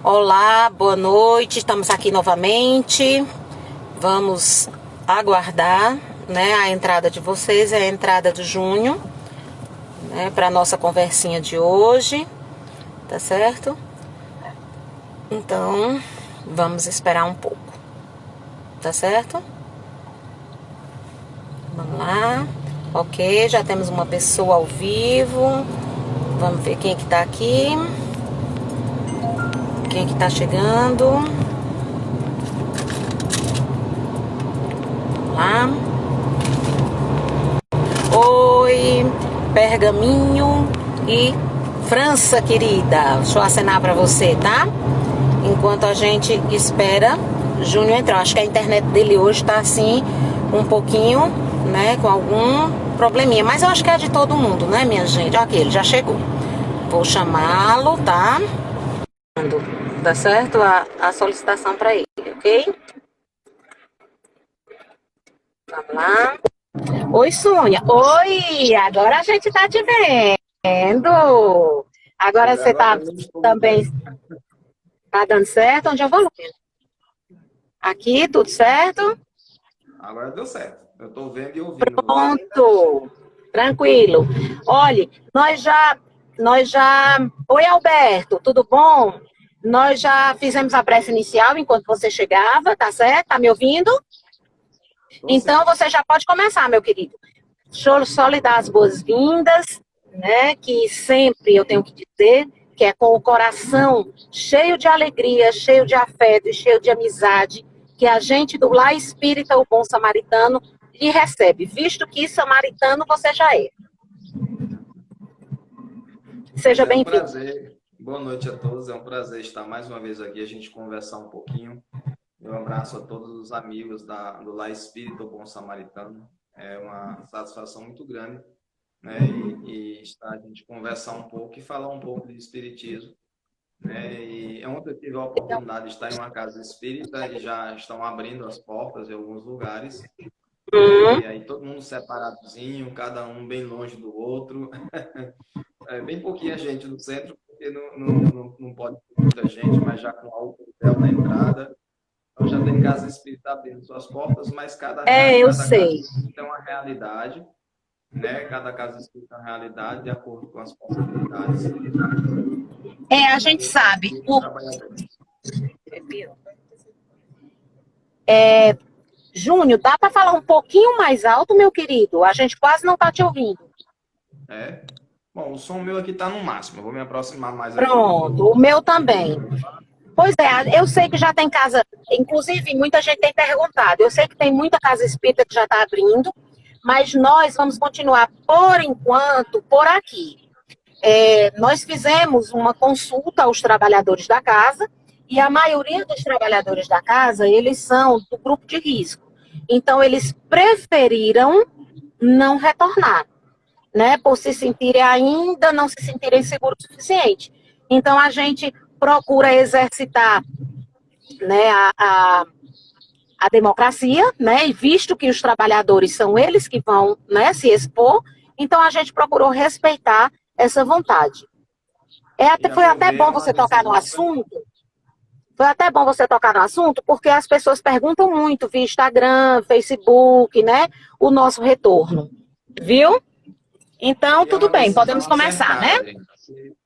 Olá, boa noite. Estamos aqui novamente. Vamos aguardar, né, a entrada de vocês, é a entrada do Júnior, né, para nossa conversinha de hoje, tá certo? Então, vamos esperar um pouco, tá certo? Vamos lá. Ok, já temos uma pessoa ao vivo. Vamos ver quem é que tá aqui. Quem é que tá chegando. Vamos lá. Oi, Pergaminho e França, querida. Deixa eu acenar pra você, tá? Enquanto a gente espera Júnior entrar. Acho que a internet dele hoje tá assim, um pouquinho, né, com algum probleminha. Mas eu acho que é de todo mundo, né, minha gente? Aqui, ele já chegou. Vou chamá-lo, tá? Tá certo? A solicitação pra ele, ok? Vamos lá. Oi, Sônia. Oi, agora a gente tá te vendo. Agora você Agora tá eu estou me também, vendo. tá dando certo? Onde eu vou? Aqui, tudo certo? Agora deu certo. Eu estou vendo e ouvindo você. Pronto. Tranquilo. Olhe, nós já. Oi, Alberto, tudo bom? Nós já fizemos a prece inicial enquanto você chegava, tá certo? Tá me ouvindo? Estou Então sim. você já pode começar, meu querido. Deixa eu só lhe dar as boas-vindas, né? Que sempre eu tenho que dizer que é com o coração cheio de alegria, cheio de afeto e cheio de amizade que a gente do Lar Espírita, o Bom Samaritano, lhe recebe, visto que samaritano você já é. Pois Seja é um bem-vindo. prazer. Boa noite a todos. É um prazer estar mais uma vez aqui, a gente conversar um pouquinho. Eu abraço a todos os amigos do Lar Espírita, o Bom Samaritano. É uma satisfação muito grande, né? E estar a gente conversar um pouco e falar um pouco de espiritismo, né? E ontem eu tive a oportunidade de estar em uma casa espírita e já estão abrindo as portas em alguns lugares, né? Hum, E aí todo mundo separadozinho, cada um bem longe do outro. É bem pouquinha gente no centro, porque não pode ter muita gente, mas já com álcool gel na entrada. Então já tem casa espírita abrindo suas portas, mas eu cada casa sei. espírita é uma realidade, né? Cada casa espírita é uma realidade de acordo com as possibilidades A gente dos sabe. espíritos trabalhadores. Júnior, dá para falar um pouquinho mais alto, meu querido? A gente quase não está te ouvindo. É. Bom, o som meu aqui está no máximo. Eu vou me aproximar mais aqui do Pronto, o microfone. meu também. Pois é, eu sei que já tem casa, inclusive muita gente tem perguntado, eu sei que tem muita casa espírita que já está abrindo, mas nós vamos continuar, por enquanto, por aqui. Nós fizemos uma consulta aos trabalhadores da casa, e a maioria dos trabalhadores da casa, eles são do grupo de risco. Então, eles preferiram não retornar, né, por se sentirem ainda, não se sentirem seguros o suficiente. Então, a gente procura exercitar, né, a democracia, né, e visto que os trabalhadores são eles que vão, né, se expor, então a gente procurou respeitar essa vontade. E, a Foi meu até ver, é bom uma você tocar no decisão super. assunto, foi até bom você tocar no assunto, porque as pessoas perguntam muito via Instagram, Facebook, né, o nosso retorno, viu? Então, E é tudo uma bem, podemos decisão começar, né? acertada, gente.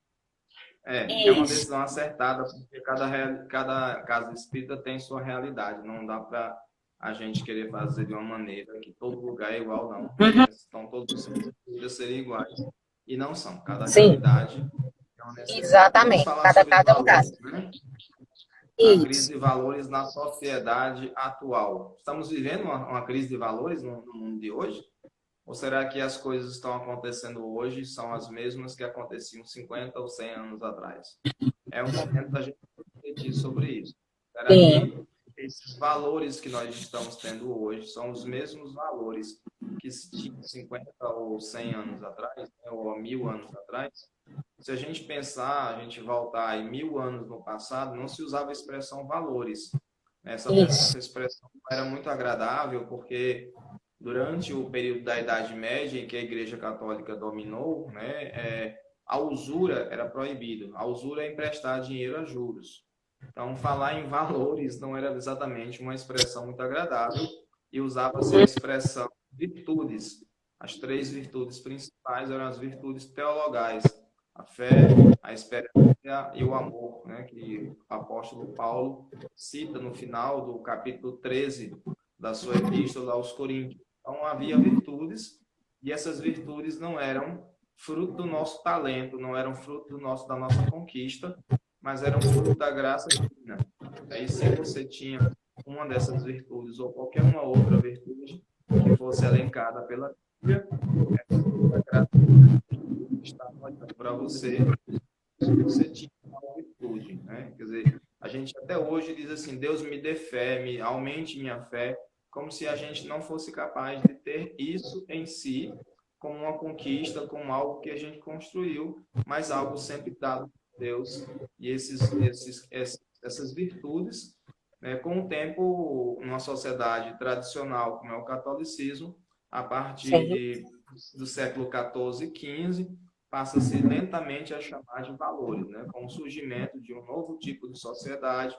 É uma Isso. decisão acertada, porque cada casa espírita tem sua realidade. Não dá para a gente querer fazer de uma maneira que todo lugar é igual, não. Uhum. Né? Então, todos os centros espíritas seriam iguais. E não são. Cada Sim, realidade é uma necessidade. Vamos exatamente. falar Cada sobre caso é um caso. valores, né? A crise Isso. de valores na sociedade atual. Estamos vivendo uma crise de valores no mundo de hoje? Ou será que as coisas que estão acontecendo hoje são as mesmas que aconteciam 50 ou 100 anos atrás? É um momento da gente refletir sobre isso. Será Sim. que esses valores que nós estamos tendo hoje são os mesmos valores que se tinham 50 ou 100 anos atrás, né, ou há 1000 anos atrás? Se a gente pensar, a gente voltar em 1000 anos no passado, não se usava a expressão valores. Isso. Essa expressão era muito agradável porque durante o período da Idade Média, em que a Igreja Católica dominou, né, a usura era proibida. A usura é emprestar dinheiro a juros. Então, falar em valores não era exatamente uma expressão muito agradável e usava-se a expressão virtudes. As três virtudes principais eram as virtudes teologais: a fé, a esperança e o amor, né? Que o apóstolo Paulo cita no final do capítulo 13 da sua epístola aos Coríntios. Então, havia virtudes e essas virtudes não eram fruto do nosso talento, não eram fruto da nossa conquista, mas eram fruto da graça divina. Aí, se você tinha uma dessas virtudes ou qualquer uma outra virtude que fosse elencada pela Bíblia, a graça divina estava olhando para você se você tinha uma virtude, né? Quer dizer, a gente até hoje diz assim, Deus me dê fé, aumente minha fé, como se a gente não fosse capaz de ter isso em si como uma conquista, como algo que a gente construiu, mas algo sempre dado por Deus. E essas virtudes, né, com o tempo, numa sociedade tradicional como é o catolicismo, a partir Sim. do século XIV e XV, passa-se lentamente a chamar de valores, né? Com o surgimento de um novo tipo de sociedade,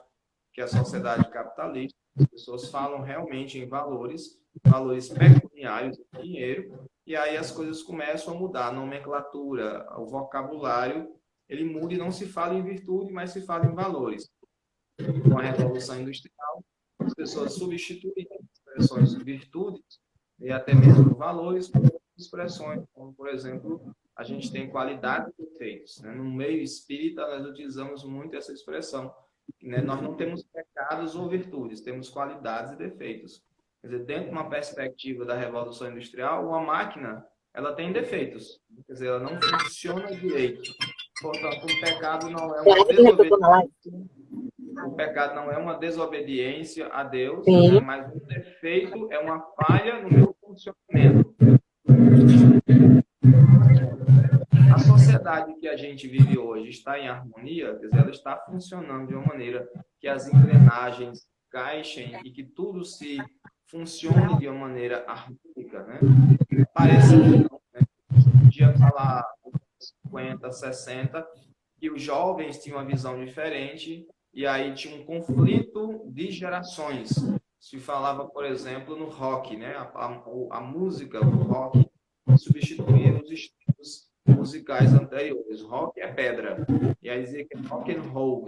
que é a sociedade capitalista. As pessoas falam realmente em valores, valores pecuniários, dinheiro, e aí as coisas começam a mudar, a nomenclatura, o vocabulário, ele muda e não se fala em virtude, mas se fala em valores. Com a Revolução Industrial, as pessoas substituem expressões de virtudes e até mesmo valores por expressões, como, por exemplo, a gente tem qualidades e defeitos. Né? No meio espírita, nós utilizamos muito essa expressão. Né? Nós não temos pecados ou virtudes, temos qualidades e defeitos. Quer dizer, dentro de uma perspectiva da Revolução Industrial, uma máquina ela tem defeitos. Quer dizer, ela não funciona direito. Portanto, o pecado não é uma desobediência. O pecado não é uma desobediência a Deus, né? Mas o defeito é uma falha no meu funcionamento. A sociedade que a gente vive hoje está em harmonia, quer dizer, ela está funcionando de uma maneira que as engrenagens encaixem e que tudo se funcione de uma maneira harmônica, né? Parece que não, né? Podia falar 50, 60, que os jovens tinham uma visão diferente e aí tinha um conflito de gerações. Se falava, por exemplo, no rock, né? A música do rock substituía os estilos musicais anteriores. Rock é pedra. E aí dizia que é rock and roll,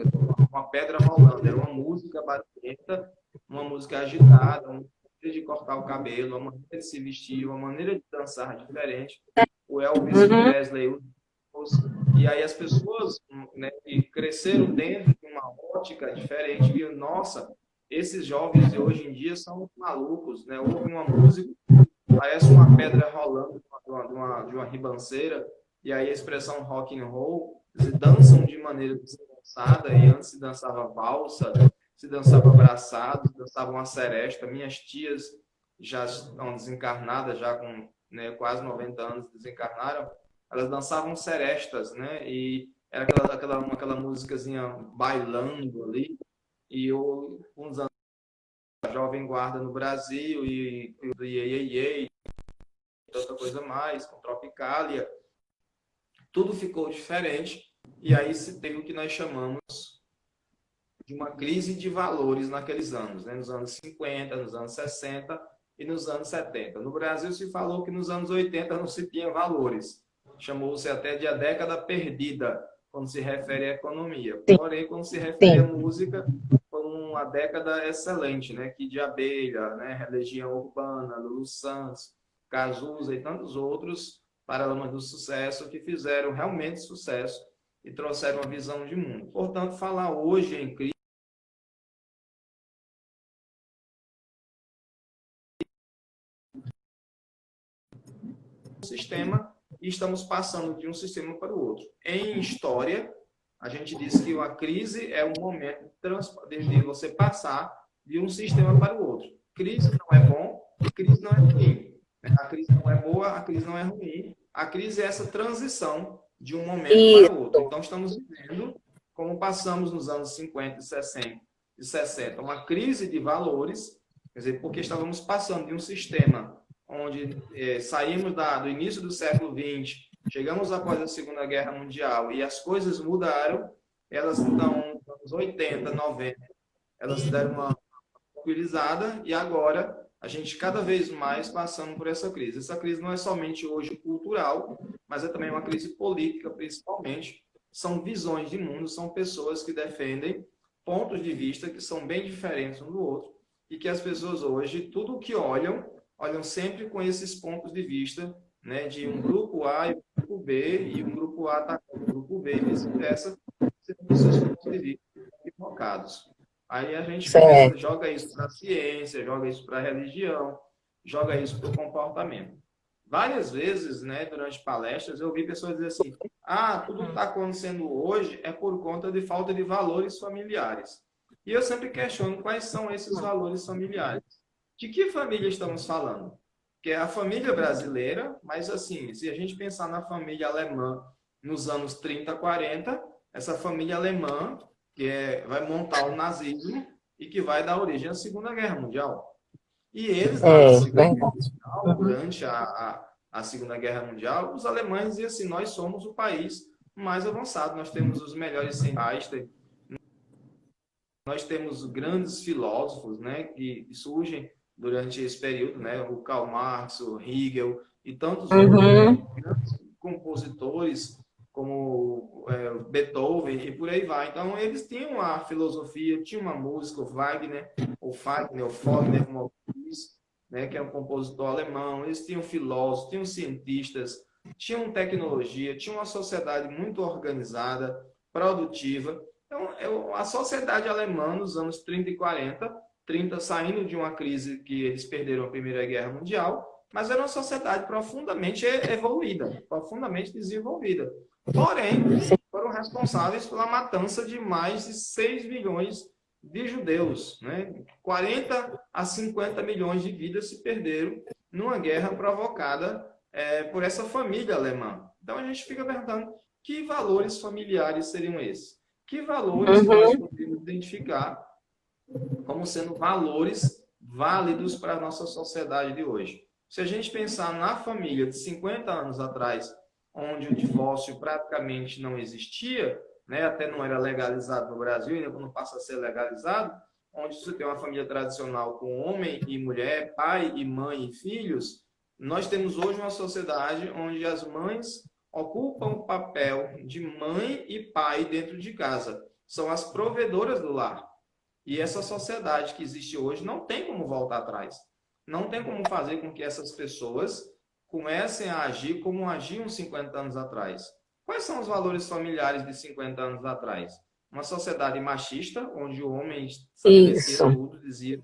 uma pedra rolando. Era uma música barulhenta, uma música agitada, uma maneira de cortar o cabelo, uma maneira de se vestir, uma maneira de dançar diferente. O Elvis Presley, e aí as pessoas, né, que cresceram dentro de uma ótica diferente, viram, nossa, esses jovens de hoje em dia são malucos, né? Ouvem uma música, parece uma pedra rolando de uma ribanceira, e aí a expressão rock and roll, eles dançam de maneira desengonçada, e antes se dançava valsa, se dançava abraçado, se dançava uma seresta. Minhas tias já estão desencarnadas, já com, né, quase 90 anos desencarnaram, elas dançavam serestas, né? E era aquela músicazinha bailando ali, e eu, uns anos, Jovem Guarda no Brasil, e tanta coisa mais, com Tropicália, tudo ficou diferente, e aí se teve o que nós chamamos de uma crise de valores naqueles anos, né? Nos anos 50, nos anos 60 e nos anos 70. No Brasil se falou que nos anos 80 não se tinha valores, chamou-se até de a década perdida, quando se refere à economia. Porém, quando se refere à música, foi uma década excelente, né? Kid de Abelha, né? Legião Urbana, Lulu Santos, Cazuza e tantos outros paralamas do sucesso que fizeram realmente sucesso e trouxeram uma visão de mundo. Portanto, falar hoje em crise sistema e estamos passando de um sistema para o outro. Em história, a gente diz que a crise é um momento de você passar de um sistema para o outro. Crise não é bom, crise não é ruim. A crise não é boa, a crise não é ruim. A crise é essa transição de um momento para o outro. Então, estamos vivendo, como passamos nos anos 50 e 60, uma crise de valores, quer dizer, porque estávamos passando de um sistema onde saímos do início do século XX, chegamos após a Segunda Guerra Mundial e as coisas mudaram, elas estão anos 80, 90, elas deram uma tranquilizada e agora a gente cada vez mais passando por essa crise. Essa crise não é somente hoje cultural, mas é também uma crise política, principalmente. São visões de mundo, são pessoas que defendem pontos de vista que são bem diferentes um do outro e que as pessoas hoje, tudo o que olham, olham sempre com esses pontos de vista, né, de um grupo A e um grupo B, e um grupo A atacando o grupo B e vice-versa, sendo seus pontos de vista equivocados. Aí a gente começa, joga isso para a ciência, joga isso para a religião, joga isso para o comportamento. Várias vezes, né, durante palestras, eu ouvi pessoas dizer assim, tudo que está acontecendo hoje é por conta de falta de valores familiares. E eu sempre questiono quais são esses valores familiares. De que família estamos falando? Que é a família brasileira, mas assim, se a gente pensar na família alemã nos anos 30, 40, essa família alemã vai montar o nazismo e que vai dar origem à Segunda Guerra Mundial. E eles, lá na Segunda Guerra Mundial, durante a Segunda Guerra Mundial, os alemães diziam assim, nós somos o país mais avançado, nós temos os melhores cientistas, nós temos grandes filósofos, né, que surgem durante esse período, né, o Karl Marx, o Hegel e tantos outros grandes compositores como Beethoven e por aí vai. Então, eles tinham a filosofia, tinham uma música, o Faulkner, como diz, né, que é um compositor alemão, eles tinham filósofos, tinham cientistas, tinham tecnologia, tinham uma sociedade muito organizada, produtiva. Então, a sociedade alemã nos anos 30 e 40, 30 saindo de uma crise que eles perderam a Primeira Guerra Mundial, mas era uma sociedade profundamente evoluída, profundamente desenvolvida. Porém, foram responsáveis pela matança de mais de 6 milhões de judeus, né? 40 a 50 milhões de vidas se perderam numa guerra provocada por essa família alemã. Então, a gente fica perguntando que valores familiares seriam esses? Que valores que nós podemos identificar como sendo valores válidos para a nossa sociedade de hoje? Se a gente pensar na família de 50 anos atrás, onde o divórcio praticamente não existia, né, até não era legalizado no Brasil, ainda quando passa a ser legalizado, onde você tem uma família tradicional com homem e mulher, pai e mãe e filhos, nós temos hoje uma sociedade onde as mães ocupam o papel de mãe e pai dentro de casa. São as provedoras do lar. E essa sociedade que existe hoje não tem como voltar atrás. Não tem como fazer com que essas pessoas comecem a agir como agiam 50 anos atrás. Quais são os valores familiares de 50 anos atrás? Uma sociedade machista, onde o homem estabelecia tudo, dizia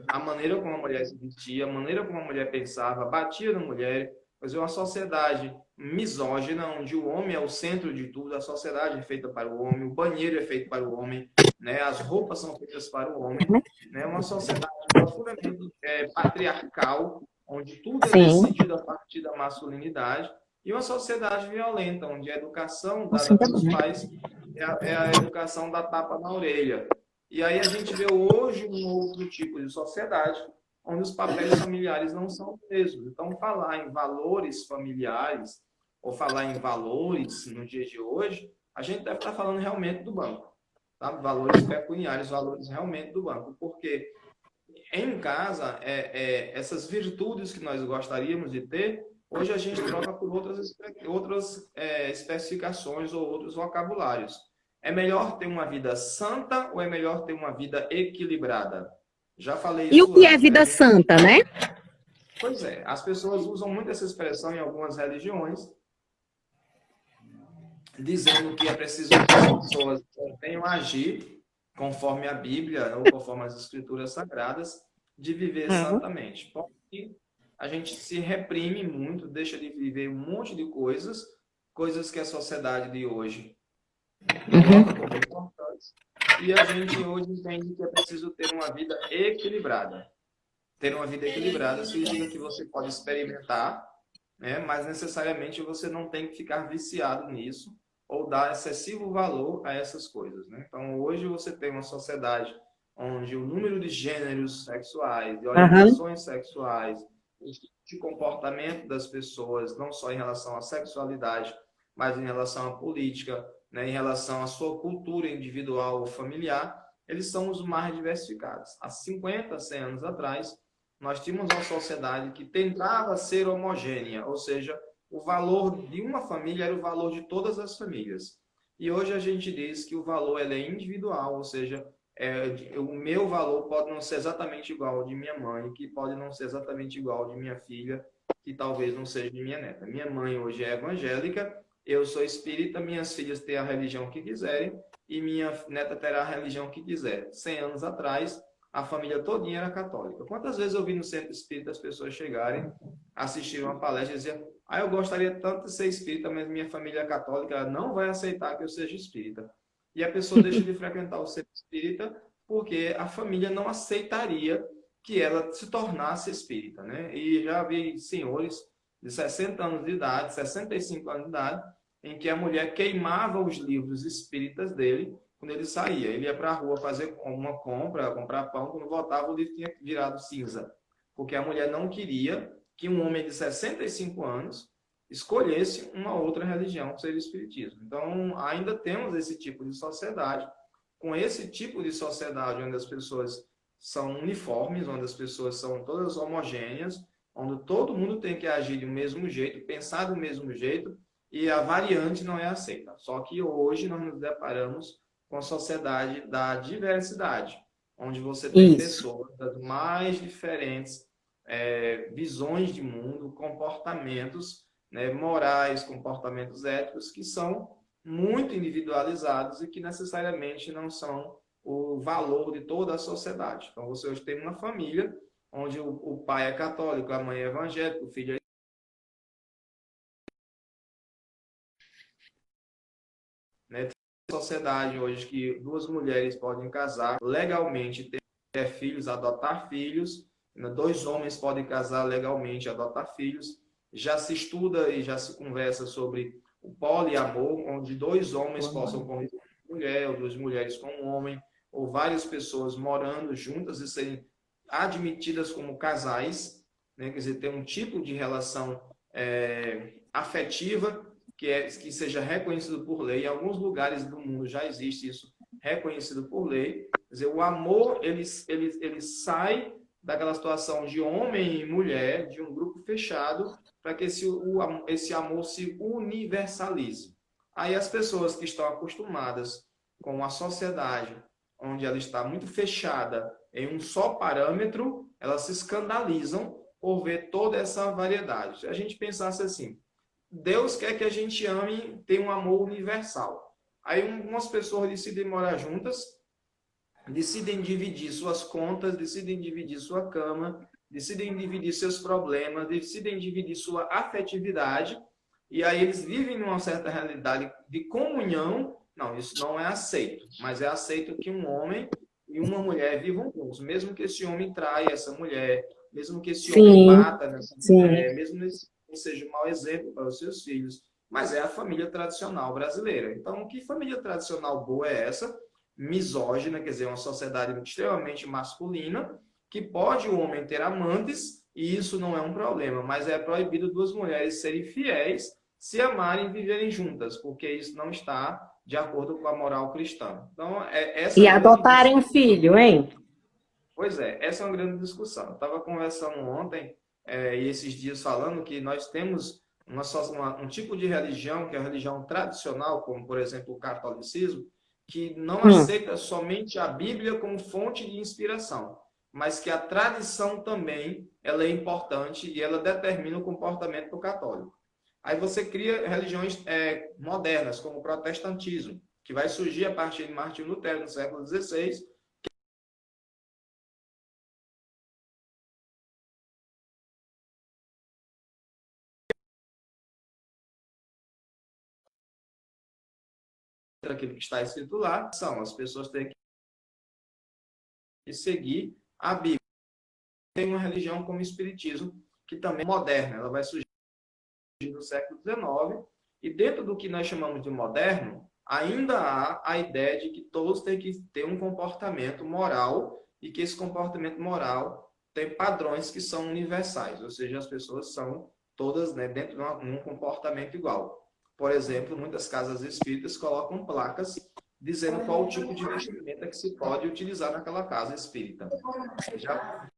a maneira como a mulher se vestia, a maneira como a mulher pensava, batia na mulher. Mas é uma sociedade misógina, onde o homem é o centro de tudo, a sociedade é feita para o homem, o banheiro é feito para o homem, né? As roupas são feitas para o homem, né? Uma sociedade profundamente patriarcal, onde tudo é decidido a partir da masculinidade, e uma sociedade violenta, onde a educação dada pelos pais é a educação da tapa na orelha. E aí a gente vê hoje um outro tipo de sociedade, onde os papéis familiares não são os mesmos. Então, falar em valores familiares, ou falar em valores no dia de hoje, a gente deve estar falando realmente do banco. Tá? Valores pecuniários, valores realmente do banco. Porque em casa, essas virtudes que nós gostaríamos de ter, hoje a gente troca por outras especificações ou outros vocabulários. É melhor ter uma vida santa ou é melhor ter uma vida equilibrada? Já falei isso. E o que é vida santa, né? Pois é, as pessoas usam muito essa expressão em algumas religiões, dizendo que é preciso que as pessoas tenham a agir conforme a Bíblia ou conforme as Escrituras Sagradas, de viver santamente. Porque a gente se reprime muito, deixa de viver um monte de coisas que a sociedade de hoje coloca como importantes, e a gente hoje entende que é preciso ter uma vida equilibrada. Ter uma vida equilibrada significa que você pode experimentar, né, mas necessariamente você não tem que ficar viciado nisso ou dar excessivo valor a essas coisas, né? Então, hoje você tem uma sociedade onde o número de gêneros sexuais, de orientações sexuais, de comportamento das pessoas, não só em relação à sexualidade, mas em relação à política, né, em relação à sua cultura individual ou familiar, eles são os mais diversificados. Há 50, 100 anos atrás, nós tínhamos uma sociedade que tentava ser homogênea, ou seja, o valor de uma família era o valor de todas as famílias. E hoje a gente diz que o valor ele é individual, ou seja, o meu valor pode não ser exatamente igual ao de minha mãe, que pode não ser exatamente igual ao de minha filha, que talvez não seja de minha neta. Minha mãe hoje é evangélica, eu sou espírita, minhas filhas têm a religião que quiserem e minha neta terá a religião que quiser. 100 anos atrás, a família todinha era católica. Quantas vezes eu vi no centro espírita as pessoas chegarem, assistir uma palestra e dizer: eu gostaria tanto de ser espírita, mas minha família é católica, ela não vai aceitar que eu seja espírita. E a pessoa deixa de frequentar o centro espírita porque a família não aceitaria que ela se tornasse espírita, né? E já vi senhores de 60 anos de idade, 65 anos de idade, em que a mulher queimava os livros espíritas dele quando ele saía. Ele ia para a rua fazer uma compra, comprar pão, quando voltava o livro tinha virado cinza. Porque a mulher não queria que um homem de 65 anos escolhesse uma outra religião, que seja o espiritismo. Então, ainda temos esse tipo de sociedade. Com esse tipo de sociedade onde as pessoas são uniformes, onde as pessoas são todas homogêneas, onde todo mundo tem que agir do mesmo jeito, pensar do mesmo jeito, e a variante não é aceita. Só que hoje nós nos deparamos com a sociedade da diversidade, onde você tem pessoas das mais diferentes visões de mundo, comportamentos, né, morais, comportamentos éticos, que são muito individualizados e que necessariamente não são o valor de toda a sociedade. Então, você hoje tem uma família onde o pai é católico, a mãe é evangélica, o filho é... Né? Tem uma sociedade hoje que duas mulheres podem casar legalmente, ter filhos, adotar filhos, né? Dois homens podem casar legalmente, adotar filhos. Já se estuda e já se conversa sobre o poliamor, onde dois homens possam conviver com uma mulher, ou duas mulheres com um homem, ou várias pessoas morando juntas e serem admitidas como casais, né? Quer dizer, ter um tipo de relação afetiva que seja reconhecido por lei. Em alguns lugares do mundo já existe isso, reconhecido por lei. Quer dizer, o amor, ele sai daquela situação de homem e mulher, de um grupo fechado, para que esse amor se universalize. Aí as pessoas que estão acostumadas com a sociedade, onde ela está muito fechada em um só parâmetro, elas se escandalizam por ver toda essa variedade. Se a gente pensasse assim, Deus quer que a gente ame, tenha um amor universal. Aí umas pessoas decidem morar juntas, decidem dividir suas contas, decidem dividir sua cama, decidem dividir seus problemas, decidem dividir sua afetividade, e aí eles vivem numa certa realidade de comunhão. Não, isso não é aceito, mas é aceito que um homem e uma mulher vivam juntos, mesmo que esse homem traia essa mulher, mesmo que esse homem mata nessa mulher, mesmo que seja um mau exemplo para os seus filhos, mas é a família tradicional brasileira. Então, que família tradicional boa é essa? Misógina, quer dizer, uma sociedade extremamente masculina, que pode o homem ter amantes, e isso não é um problema, mas é proibido duas mulheres serem fiéis, se amarem e viverem juntas, porque isso não está de acordo com a moral cristã. Então, e adotarem filho, hein? Pois é, essa é uma grande discussão. Eu estava conversando ontem, e esses dias falando que nós temos um tipo de religião, que é a religião tradicional, como, por exemplo, o catolicismo, que não aceita somente a Bíblia como fonte de inspiração, mas que a tradição também ela é importante e ela determina o comportamento do católico. Aí você cria religiões modernas, como o protestantismo, que vai surgir a partir de Martinho Lutero, no século XVI, aquilo que está escrito lá, são as pessoas têm que seguir a Bíblia. Tem uma religião como o Espiritismo, que também é moderna, ela vai surgir no século XIX, e dentro do que nós chamamos de moderno, ainda há a ideia de que todos têm que ter um comportamento moral, e que esse comportamento moral tem padrões que são universais, ou seja, as pessoas são todas, né, dentro de um comportamento igual. Por exemplo, muitas casas espíritas colocam placas dizendo qual o tipo de vestimenta que se pode utilizar naquela casa espírita. Já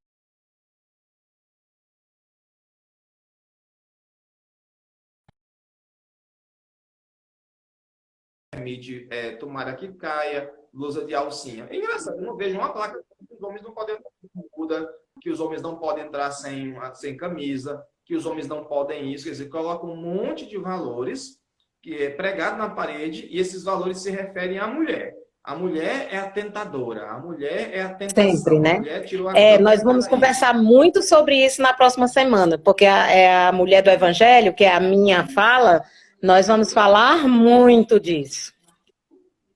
permite tomara que caia, blusa de alcinha. É engraçado, eu não vejo uma placa que os homens não podem entrar sem bermuda, que os homens não podem entrar sem camisa, que os homens não podem isso. Quer dizer, coloca um monte de valores que é pregado na parede e esses valores se referem à mulher. A mulher é a tentadora, a mulher é a tentação. Sempre, né? A mulher tirou a cama Nós vamos conversar muito sobre isso na próxima semana, porque a mulher do Evangelho, que é a minha fala, nós vamos falar muito disso.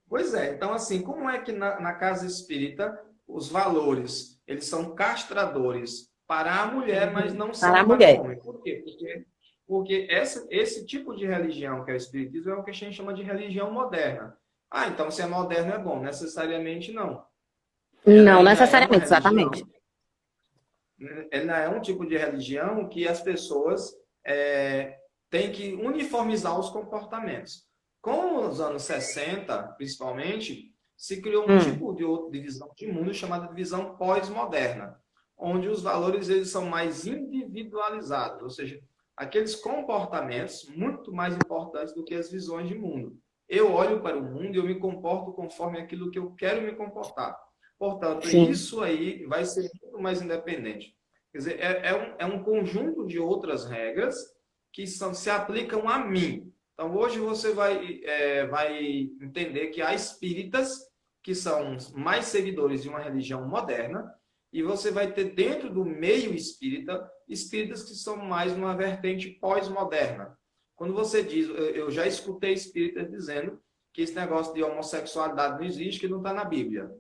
Pois é, então assim, como é que na casa espírita os valores, eles são castradores para a mulher, mas não são Para a mulher. o homem? Por quê? Porque esse tipo de religião, que é o espiritismo, é o que a gente chama de religião moderna. Ah, então se é moderno é bom. Necessariamente não. Não necessariamente, exatamente. Ela é um tipo de religião que as pessoas têm que uniformizar os comportamentos. Com os anos 60, principalmente, se criou um tipo de visão de mundo chamada de visão pós-moderna, onde os valores eles são mais individualizados, ou seja, aqueles comportamentos muito mais importantes do que as visões de mundo. Eu olho para o mundo e eu me comporto conforme aquilo que eu quero me comportar. Portanto, Sim. Isso aí vai ser muito mais independente. Quer dizer, é um conjunto de outras regras que se aplicam a mim. Então, hoje você vai entender que há espíritas que são mais seguidores de uma religião moderna e você vai ter dentro do meio espírita, espíritas que são mais uma vertente pós-moderna. Quando você diz, eu já escutei espíritas dizendo que esse negócio de homossexualidade não existe, que não está na Bíblia.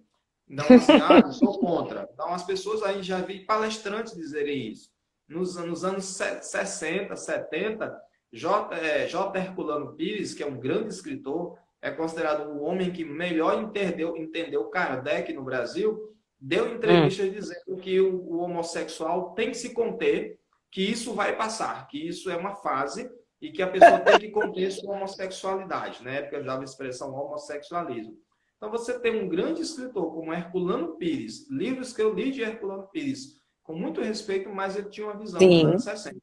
Então, assim, eu sou contra. Então, as pessoas aí já vi palestrantes dizerem isso. Nos anos 60, 70, J. Herculano Pires, que é um grande escritor, é considerado o homem que melhor entendeu Kardec no Brasil, deu entrevistas dizendo que o homossexual tem que se conter, que isso vai passar, que isso é uma fase e que a pessoa tem que conter sua homossexualidade. Na época eu usava a expressão homossexualismo. Então você tem um grande escritor como Herculano Pires, livros que eu li de Herculano Pires, com muito respeito, mas ele tinha uma visão dos anos 60,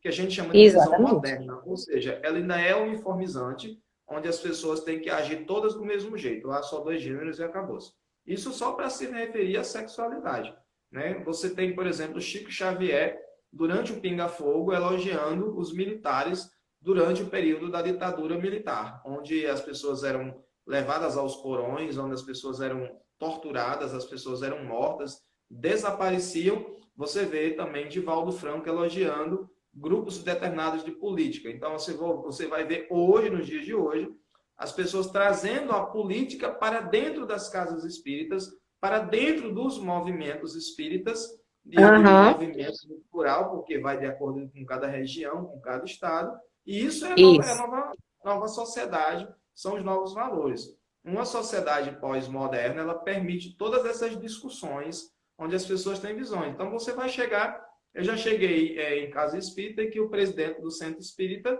que a gente chama de visão moderna, ou seja, ela ainda é uniformizante, onde as pessoas têm que agir todas do mesmo jeito, lá só dois gêneros e acabou-se. Isso só para se referir à sexualidade, né? Você tem, por exemplo, Chico Xavier, durante o Pinga Fogo, elogiando os militares durante o período da ditadura militar, onde as pessoas eram levadas aos porões, onde as pessoas eram torturadas, as pessoas eram mortas, desapareciam. Você vê também Divaldo Franco elogiando grupos determinados de política. Então, você vai ver hoje, nos dias de hoje, as pessoas trazendo a política para dentro das casas espíritas, para dentro dos movimentos espíritas, de movimento cultural, porque vai de acordo com cada região, com cada estado, e isso é a nova sociedade, são os novos valores. Uma sociedade pós-moderna, ela permite todas essas discussões, onde as pessoas têm visões. Então, você vai chegar... Eu já cheguei em casa espírita que o presidente do centro espírita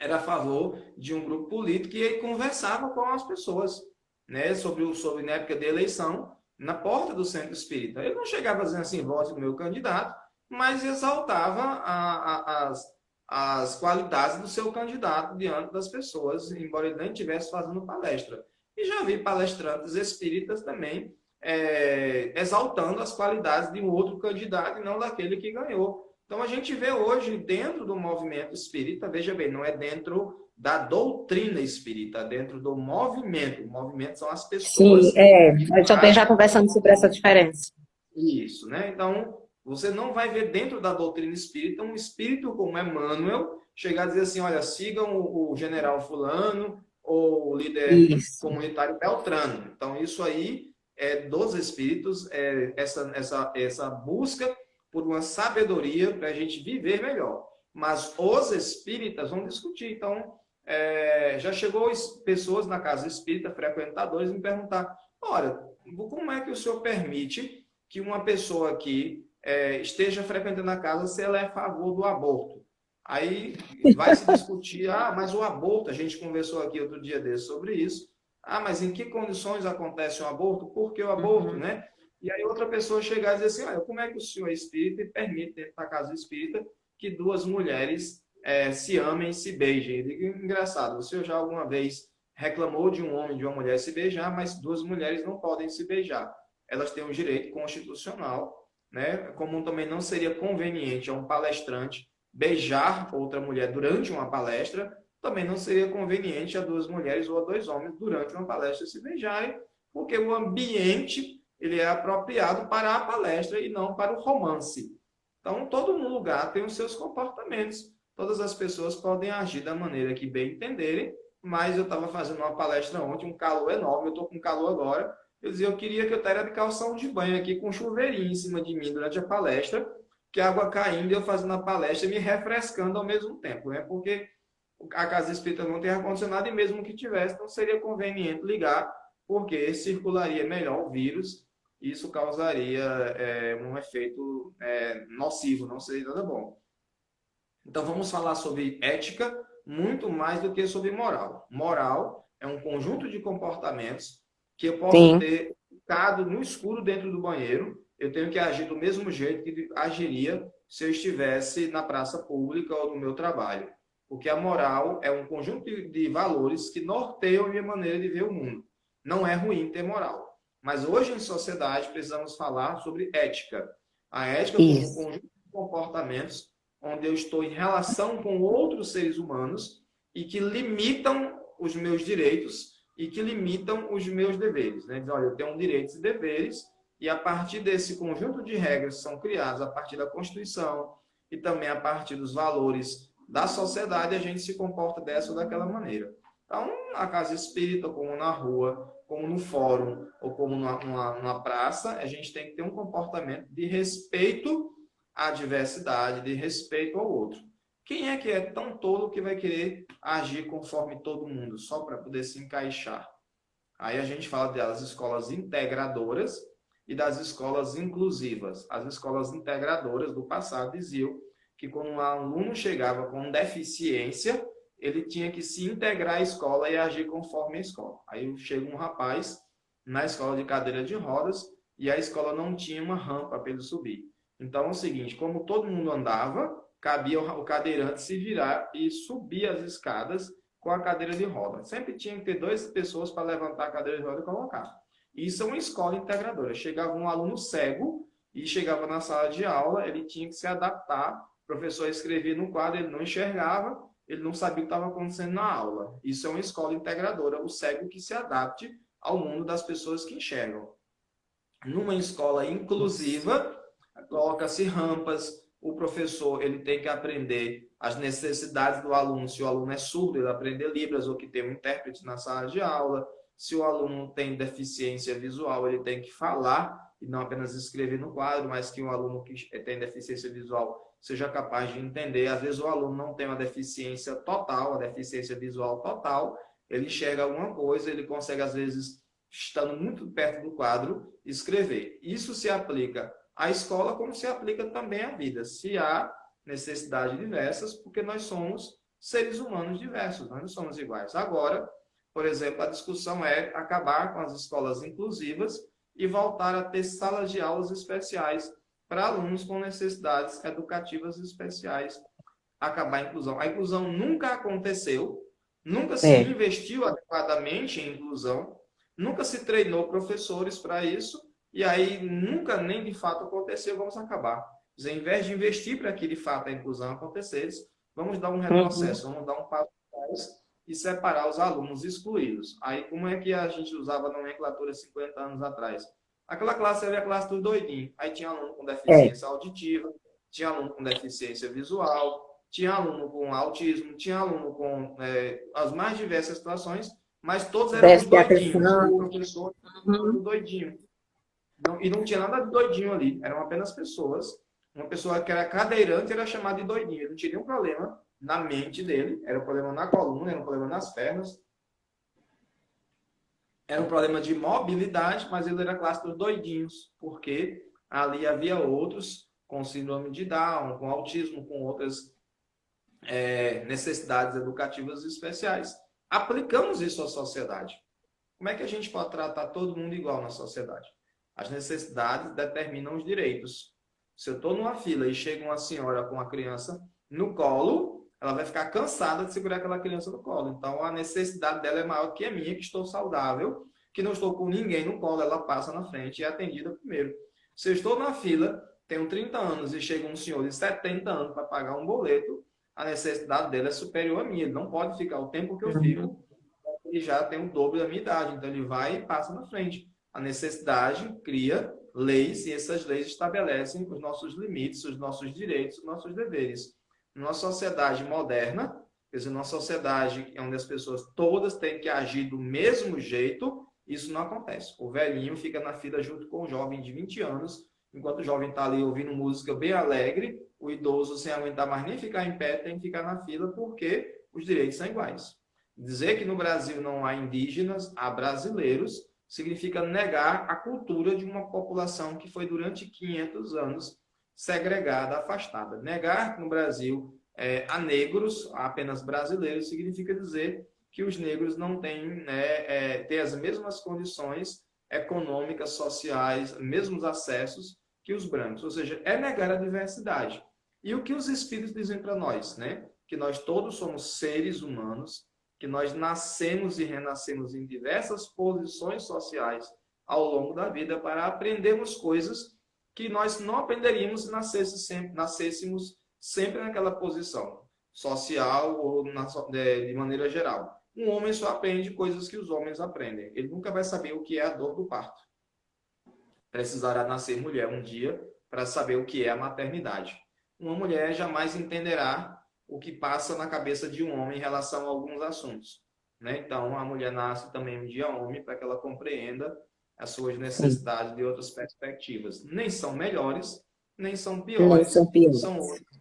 era a favor de um grupo político e ele conversava com as pessoas, né, sobre na época da eleição, na porta do centro espírita. Ele não chegava dizendo assim, vote no meu candidato, mas exaltava as qualidades do seu candidato diante das pessoas, embora ele nem estivesse fazendo palestra. E já vi palestrantes espíritas também exaltando as qualidades de um outro candidato e não daquele que ganhou. Então, a gente vê hoje, dentro do movimento espírita, veja bem, não é dentro da doutrina espírita, é dentro do movimento. O movimento são as pessoas. Sim, nós também já conversamos sobre essa diferença. Isso, né? Então, você não vai ver dentro da doutrina espírita um espírito como Emmanuel chegar a dizer assim, olha, sigam o general fulano ou o líder comunitário Beltrano. Então, isso aí dos espíritos, essa busca por uma sabedoria para a gente viver melhor. Mas os espíritas vão discutir. Então, já chegou pessoas na casa espírita, frequentadores, me perguntar, olha, como é que o senhor permite que uma pessoa aqui esteja frequentando a casa se ela é a favor do aborto? Aí vai se discutir, mas o aborto, a gente conversou aqui outro dia desse sobre isso. Mas em que condições acontece o aborto? Por que o aborto, né? E aí outra pessoa chegar e dizer assim, como é que o senhor é espírita e permite dentro da casa espírita que duas mulheres se amem e se beijem? Eu digo, engraçado, o senhor já alguma vez reclamou de um homem e de uma mulher se beijar, mas duas mulheres não podem se beijar. Elas têm um direito constitucional, né? Como também não seria conveniente a um palestrante beijar outra mulher durante uma palestra, também não seria conveniente a duas mulheres ou a dois homens durante uma palestra se beijarem, porque o ambiente ele é apropriado para a palestra e não para o romance. Então, todo lugar tem os seus comportamentos. Todas as pessoas podem agir da maneira que bem entenderem, mas eu estava fazendo uma palestra ontem, um calor enorme, eu estou com calor agora. Eu dizia, eu queria que eu tivesse de calção de banho aqui com um chuveirinho em cima de mim durante a palestra, que a água caindo e eu fazendo a palestra e me refrescando ao mesmo tempo, né? Porque a casa espírita não tem ar-condicionado e mesmo que tivesse, não seria conveniente ligar, porque circularia melhor o vírus e isso causaria um efeito nocivo, não seria nada bom. Então vamos falar sobre ética muito mais do que sobre moral. Moral é um conjunto de comportamentos que eu posso ter ficado no escuro dentro do banheiro, eu tenho que agir do mesmo jeito que agiria se eu estivesse na praça pública ou no meu trabalho. Porque a moral é um conjunto de valores que norteiam a minha maneira de ver o mundo. Não é ruim ter moral. Mas hoje, em sociedade, precisamos falar sobre ética. A ética como um conjunto de comportamentos onde eu estou em relação com outros seres humanos e que limitam os meus direitos e que limitam os meus deveres. Né? Diz, olha, eu tenho direitos e deveres, e a partir desse conjunto de regras que são criadas a partir da Constituição e também a partir dos valores da sociedade, a gente se comporta dessa ou daquela maneira. Então, na casa espírita, como na rua, como no fórum ou como numa praça, a gente tem que ter um comportamento de respeito à diversidade, de respeito ao outro. Quem é que é tão tolo que vai querer agir conforme todo mundo, só para poder se encaixar? Aí a gente fala das escolas integradoras e das escolas inclusivas. As escolas integradoras do passado diziam que quando um aluno chegava com deficiência, ele tinha que se integrar à escola e agir conforme a escola. Aí chega um rapaz na escola de cadeira de rodas e a escola não tinha uma rampa para ele subir. Então é o seguinte, como todo mundo andava, cabia o cadeirante se virar e subir as escadas com a cadeira de roda. Sempre tinha que ter duas pessoas para levantar a cadeira de roda e colocar. Isso é uma escola integradora. Chegava um aluno cego e chegava na sala de aula, ele tinha que se adaptar. O professor escrevia no quadro, ele não enxergava, ele não sabia o que estava acontecendo na aula. Isso é uma escola integradora, o cego que se adapte ao mundo das pessoas que enxergam. Numa escola inclusiva, coloca-se rampas, o professor ele tem que aprender as necessidades do aluno. Se o aluno é surdo, ele aprende Libras ou que tem um intérprete na sala de aula. Se o aluno tem deficiência visual, ele tem que falar e não apenas escrever no quadro, mas que o aluno que tem deficiência visual seja capaz de entender. Às vezes o aluno não tem uma deficiência total, a deficiência visual total, ele enxerga alguma coisa, ele consegue, às vezes, estando muito perto do quadro, escrever. Isso se aplica à escola como se aplica também à vida. Se há necessidades diversas, porque nós somos seres humanos diversos, nós não somos iguais. Agora, por exemplo, a discussão é acabar com as escolas inclusivas e voltar a ter salas de aulas especiais para alunos com necessidades educativas especiais. Acabar a inclusão. A inclusão nunca aconteceu, nunca se investiu adequadamente em inclusão, nunca se treinou professores para isso, e aí nunca nem de fato aconteceu, vamos acabar. Mas, ao invés de investir para que de fato a inclusão acontecesse, vamos dar um retrocesso, vamos dar um passo atrás e separar os alunos excluídos. Aí como é que a gente usava a nomenclatura 50 anos atrás? Aquela classe era a classe dos doidinhos. Aí tinha aluno com deficiência auditiva, tinha aluno com deficiência visual, tinha aluno com autismo, tinha aluno com as mais diversas situações, mas todos eram os doidinhos. O professor era doidinho. E não tinha nada de doidinho ali, eram apenas pessoas. Uma pessoa que era cadeirante era chamada de doidinho. Ele não tinha nenhum problema na mente dele, era um problema na coluna, era um problema nas pernas. Era um problema de mobilidade, mas ele era a classe dos doidinhos, porque ali havia outros com síndrome de Down, com autismo, com outras necessidades educativas especiais. Aplicamos isso à sociedade. Como é que a gente pode tratar todo mundo igual na sociedade? As necessidades determinam os direitos. Se eu estou numa fila e chega uma senhora com uma criança no colo, ela vai ficar cansada de segurar aquela criança no colo. Então, a necessidade dela é maior que a minha, que estou saudável, que não estou com ninguém no colo, ela passa na frente e é atendida primeiro. Se eu estou na fila, tenho 30 anos e chega um senhor de 70 anos para pagar um boleto, a necessidade dele é superior à minha. Ele não pode ficar o tempo que eu fico. Ele já tem o dobro da minha idade, então ele vai e passa na frente. A necessidade cria leis e essas leis estabelecem os nossos limites, os nossos direitos, os nossos deveres. Numa sociedade moderna, quer dizer, numa sociedade onde as pessoas todas têm que agir do mesmo jeito, isso não acontece. O velhinho fica na fila junto com o jovem de 20 anos, enquanto o jovem está ali ouvindo música bem alegre, o idoso, sem aguentar mais nem ficar em pé, tem que ficar na fila porque os direitos são iguais. Dizer que no Brasil não há indígenas, há brasileiros, significa negar a cultura de uma população que foi durante 500 anos segregada, afastada. Negar que no Brasil há negros, há apenas brasileiros, significa dizer que os negros não têm ter as mesmas condições econômicas, sociais, mesmos acessos que os brancos. Ou seja, é negar a diversidade. E o que os espíritos dizem para nós, né? Que nós todos somos seres humanos, que nós nascemos e renascemos em diversas posições sociais ao longo da vida para aprendermos coisas que nós não aprenderíamos se nascêssemos sempre naquela posição social ou de maneira geral. Um homem só aprende coisas que os homens aprendem. Ele nunca vai saber o que é a dor do parto. Precisará nascer mulher um dia para saber o que é a maternidade. Uma mulher jamais entenderá o que passa na cabeça de um homem em relação a alguns assuntos, né? Então, a mulher nasce também um dia homem para que ela compreenda as suas necessidades de outras perspectivas. Nem são melhores, nem são piores, São piores. são outros.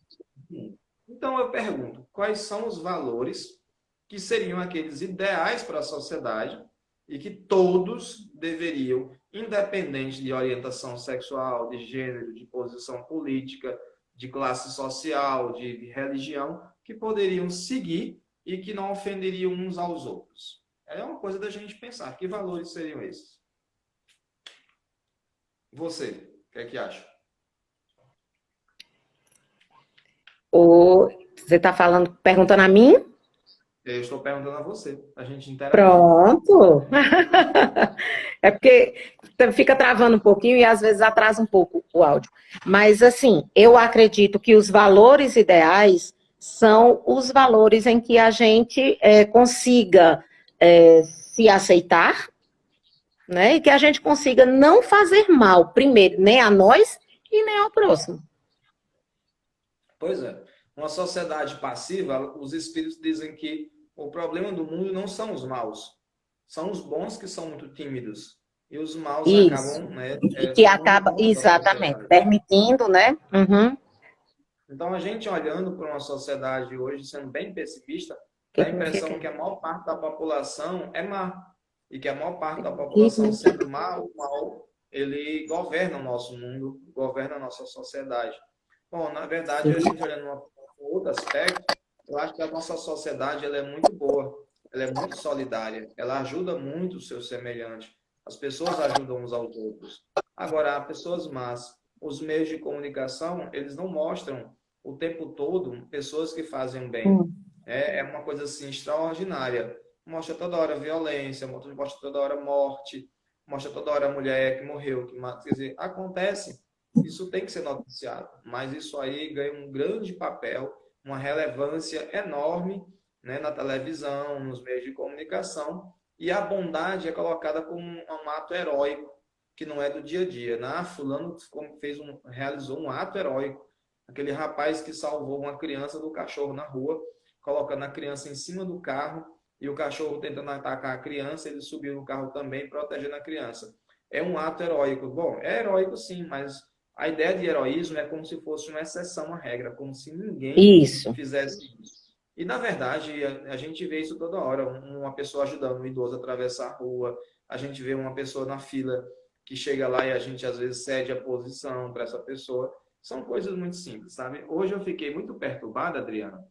Então, eu pergunto, quais são os valores que seriam aqueles ideais para a sociedade e que todos deveriam, independente de orientação sexual, de gênero, de posição política, de classe social, de religião, que poderiam seguir e que não ofenderiam uns aos outros. É uma coisa da gente pensar. Que valores seriam esses? Você, o que é que acha? Você está perguntando a mim? Eu estou perguntando a você, a gente interagir. Pronto. É porque fica travando um pouquinho e às vezes atrasa um pouco o áudio. Mas, assim, eu acredito que os valores ideais são os valores em que a gente consiga se aceitar, né? E que a gente consiga não fazer mal, primeiro, nem a nós e nem ao próximo. Pois é. Uma sociedade passiva, os espíritos dizem que o problema do mundo não são os maus, são os bons que são muito tímidos. E os maus acabam, né? Que acaba, exatamente, permitindo, né? Uhum. Então, a gente olhando para uma sociedade hoje, sendo bem pessimista, dá a impressão que a maior parte da população é má. E que a maior parte da população, sendo mal, ele governa o nosso mundo, governa a nossa sociedade. Bom, na verdade, a gente olhando um outro aspecto, eu acho que a nossa sociedade ela é muito boa, ela é muito solidária, ela ajuda muito o seu semelhante. As pessoas ajudam uns aos outros. Agora, há pessoas más. Os meios de comunicação, eles não mostram o tempo todo pessoas que fazem bem. É uma coisa assim extraordinária. Mostra toda hora violência, mostra toda hora morte, mostra toda hora a mulher que morreu, que mata. Quer dizer, acontece. Isso tem que ser noticiado. Mas isso aí ganha um grande papel, uma relevância enorme, né, na televisão, nos meios de comunicação. E a bondade é colocada como um ato heróico, que não é do dia a dia. Fulano realizou um ato heróico. Aquele rapaz que salvou uma criança do cachorro na rua, colocando a criança em cima do carro, e o cachorro tentando atacar a criança, ele subiu no carro também, protegendo a criança. É um ato heróico. Bom, é heróico sim, mas a ideia de heroísmo é como se fosse uma exceção à regra, como se ninguém fizesse isso. E, na verdade, a gente vê isso toda hora. Uma pessoa ajudando um idoso a atravessar a rua, a gente vê uma pessoa na fila que chega lá e a gente, às vezes, cede a posição para essa pessoa. São coisas muito simples, sabe? Hoje eu fiquei muito perturbada, Adriana,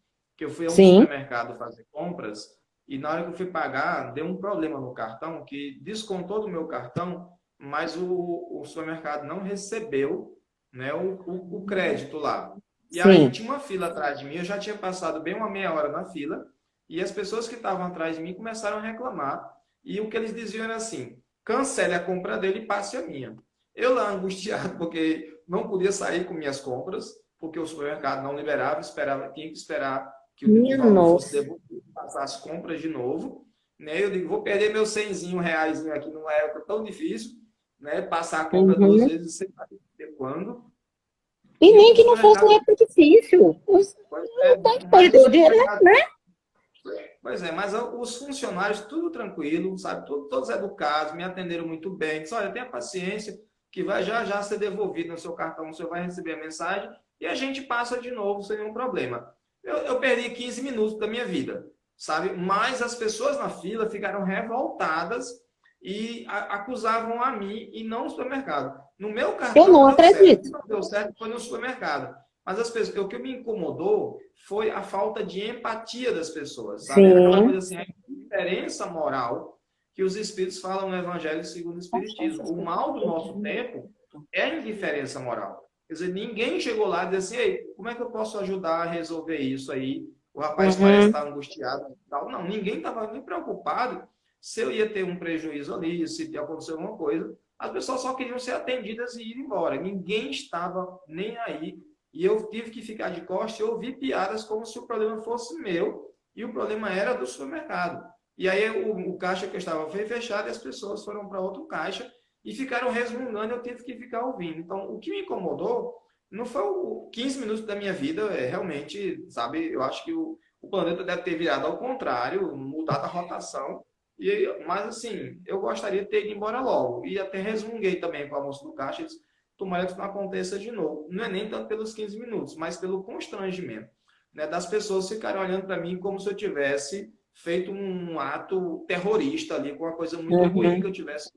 que eu fui a um Sim, supermercado fazer compras e na hora que eu fui pagar, deu um problema no cartão que descontou do meu cartão, mas o supermercado não recebeu, né, o crédito lá. E aí sim. tinha uma fila atrás de mim, eu já tinha passado bem uma meia hora na fila, e as pessoas que estavam atrás de mim começaram a reclamar, e o que eles diziam era assim: cancele a compra dele e passe a minha. Eu lá angustiado, porque não podia sair com minhas compras, porque o supermercado não liberava, tinha que esperar que o Minha valor fosse nossa. devolvido, passar as compras de novo. Né? Eu digo, vou perder meu 100 reais aqui numa época tão difícil, né? Passar a compra duas Uhum. vezes, sem saber quando. E E nem o que não fosse uma supermercado, época difícil. pois é, Não tem que mas o perder o dinheiro, supermercado, né? pois é, mas os funcionários, tudo tranquilo, sabe? Todos educados, me atenderam muito bem. Disse, olha, tenha paciência, que vai já já ser devolvido no seu cartão, você vai receber a mensagem e a gente passa de novo sem nenhum problema. Eu perdi 15 minutos da minha vida, sabe? Mas as pessoas na fila ficaram revoltadas e acusavam a mim e não o supermercado. No meu Eu cartão não deu certo, o que acredito. não deu certo foi no supermercado. Mas as pessoas, o que me incomodou foi a falta de empatia das pessoas, sabe? Aquela Sim. coisa assim, a diferença moral que os espíritos falam no Evangelho segundo o Espiritismo. O mal do nosso tempo é a indiferença moral. Quer dizer, ninguém chegou lá e disse assim: ei, como é que eu posso ajudar a resolver isso aí? O rapaz parece Uhum. estar angustiado e tal. Não, ninguém estava nem preocupado se eu ia ter um prejuízo ali, se ia acontecer alguma coisa. As pessoas só queriam ser atendidas e ir embora. Ninguém estava nem aí. E eu tive que ficar de costas e ouvir piadas como se o problema fosse meu e o problema era do supermercado. E aí o caixa que eu estava foi fechado e as pessoas foram para outro caixa e ficaram resmungando, eu tive que ficar ouvindo. Então, o que me incomodou não foi o 15 minutos da minha vida, realmente, sabe, eu acho que o planeta deve ter virado ao contrário, mudado a rotação. Mas, assim, eu gostaria de ter ido embora logo. E até resmunguei também com a moça do caixa, disse, tomara que isso não aconteça de novo. Não é nem tanto pelos 15 minutos, mas pelo constrangimento, né, das pessoas ficarem olhando para mim como se eu tivesse feito um ato terrorista ali, com uma coisa muito ruim que Uhum. eu tivesse,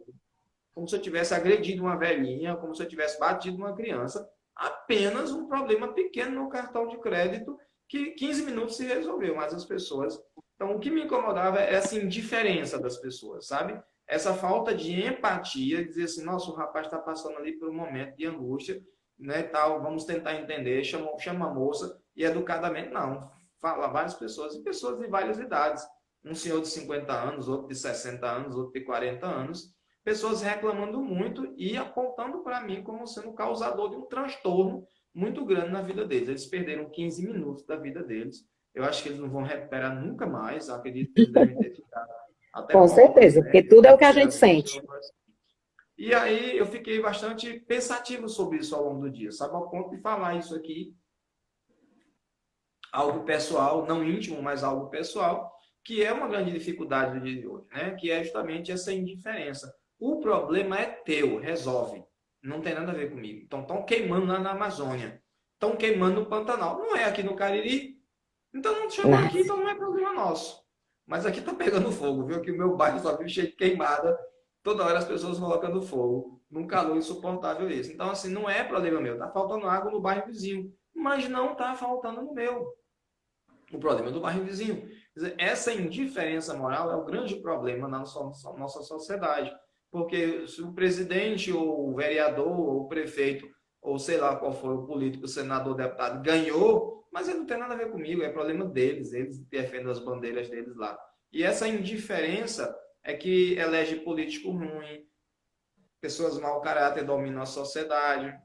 como se eu tivesse agredido uma velhinha, como se eu tivesse batido uma criança, apenas um problema pequeno no cartão de crédito que 15 minutos se resolveu, mas as pessoas... Então, o que me incomodava é essa indiferença das pessoas, sabe? Essa falta de empatia, dizer assim, nossa, o rapaz está passando ali por um momento de angústia, né, tal, vamos tentar entender, chama a moça, e educadamente, não. Fala várias pessoas, e pessoas de várias idades. Um senhor de 50 anos, outro de 60 anos, outro de 40 anos, pessoas reclamando muito e apontando para mim como sendo causador de um transtorno muito grande na vida deles. Eles perderam 15 minutos da vida deles. Eu acho que eles não vão recuperar nunca mais. Eu acredito que eles devem ter ficado até Com pobres, certeza, né? porque tudo é o que a Se gente as sente. pessoas... E aí eu fiquei bastante pensativo sobre isso ao longo do dia, sabe? Ao ponto de falar isso aqui, algo pessoal, não íntimo, mas algo pessoal, que é uma grande dificuldade do dia de hoje, né? Que é justamente essa indiferença. O problema é teu, resolve. Não tem nada a ver comigo. Então, estão queimando lá na Amazônia. Estão queimando no Pantanal. Não é aqui no Cariri. Então, não chegou Né? aqui, então não é problema nosso. Mas aqui está pegando fogo, viu? Que o meu bairro só vive cheio de queimada. Toda hora as pessoas colocando fogo. Num calor insuportável esse. Então, assim, não é problema meu. Está faltando água no bairro vizinho. Mas não está faltando no meu. O problema é do bairro vizinho. Quer dizer, essa indiferença moral é o grande problema na nossa sociedade. Porque se o presidente, ou o vereador, ou o prefeito, ou sei lá qual foi o político, o senador, o deputado, ganhou, mas ele não tem nada a ver comigo, é problema deles, eles defendem as bandeiras deles lá. E essa indiferença é que elege político ruim, pessoas mau caráter dominam a sociedade,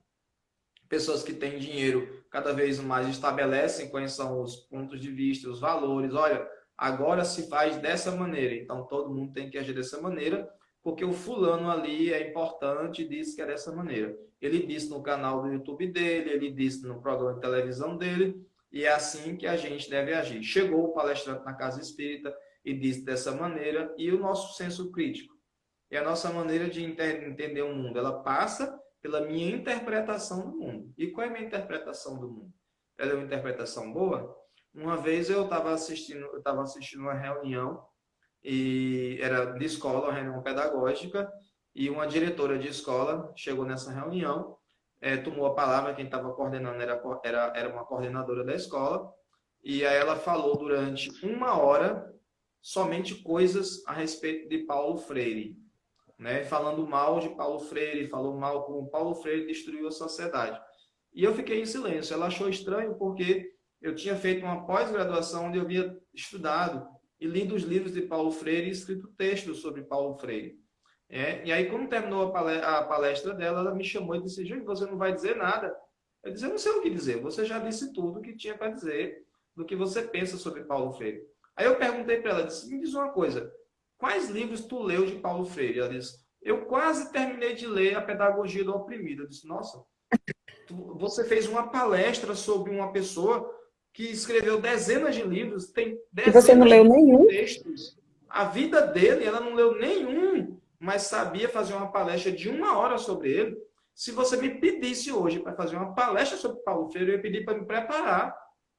pessoas que têm dinheiro cada vez mais estabelecem quais são os pontos de vista, os valores. Olha, agora se faz dessa maneira, então todo mundo tem que agir dessa maneira, porque o fulano ali é importante e disse que é dessa maneira. Ele disse no canal do YouTube dele, ele disse no programa de televisão dele, e é assim que a gente deve agir. Chegou o palestrante na casa espírita e disse dessa maneira, e o nosso senso crítico. E a nossa maneira de entender o mundo, ela passa pela minha interpretação do mundo. E qual é a minha interpretação do mundo? Ela é uma interpretação boa? Uma vez eu estava assistindo uma reunião, e era de escola, uma reunião pedagógica, e uma diretora de escola chegou nessa reunião, tomou a palavra, quem estava coordenando era uma coordenadora da escola, e aí ela falou durante 1 hora somente coisas a respeito de Paulo Freire, né? Falando mal de Paulo Freire, falou mal como Paulo Freire destruiu a sociedade. E eu fiquei em silêncio. Ela achou estranho porque eu tinha feito uma pós-graduação onde eu havia estudado e lido os livros de Paulo Freire e escrito textos sobre Paulo Freire. E aí, quando terminou a palestra dela, ela me chamou e disse: Júnior, você não vai dizer nada? Eu disse: eu não sei o que dizer. Você já disse tudo o que tinha para dizer do que você pensa sobre Paulo Freire. Aí eu perguntei para ela, disse: me diz uma coisa, quais livros tu leu de Paulo Freire? Ela disse: eu quase terminei de ler A Pedagogia do Oprimido. Eu disse: nossa, você fez uma palestra sobre uma pessoa que escreveu dezenas de livros, tem E você não leu nenhum? textos. A vida dele, ela não leu nenhum, mas sabia fazer uma palestra de 1 hora sobre ele. Se você me pedisse hoje para fazer uma palestra sobre Paulo Freire, eu ia pedir para me preparar,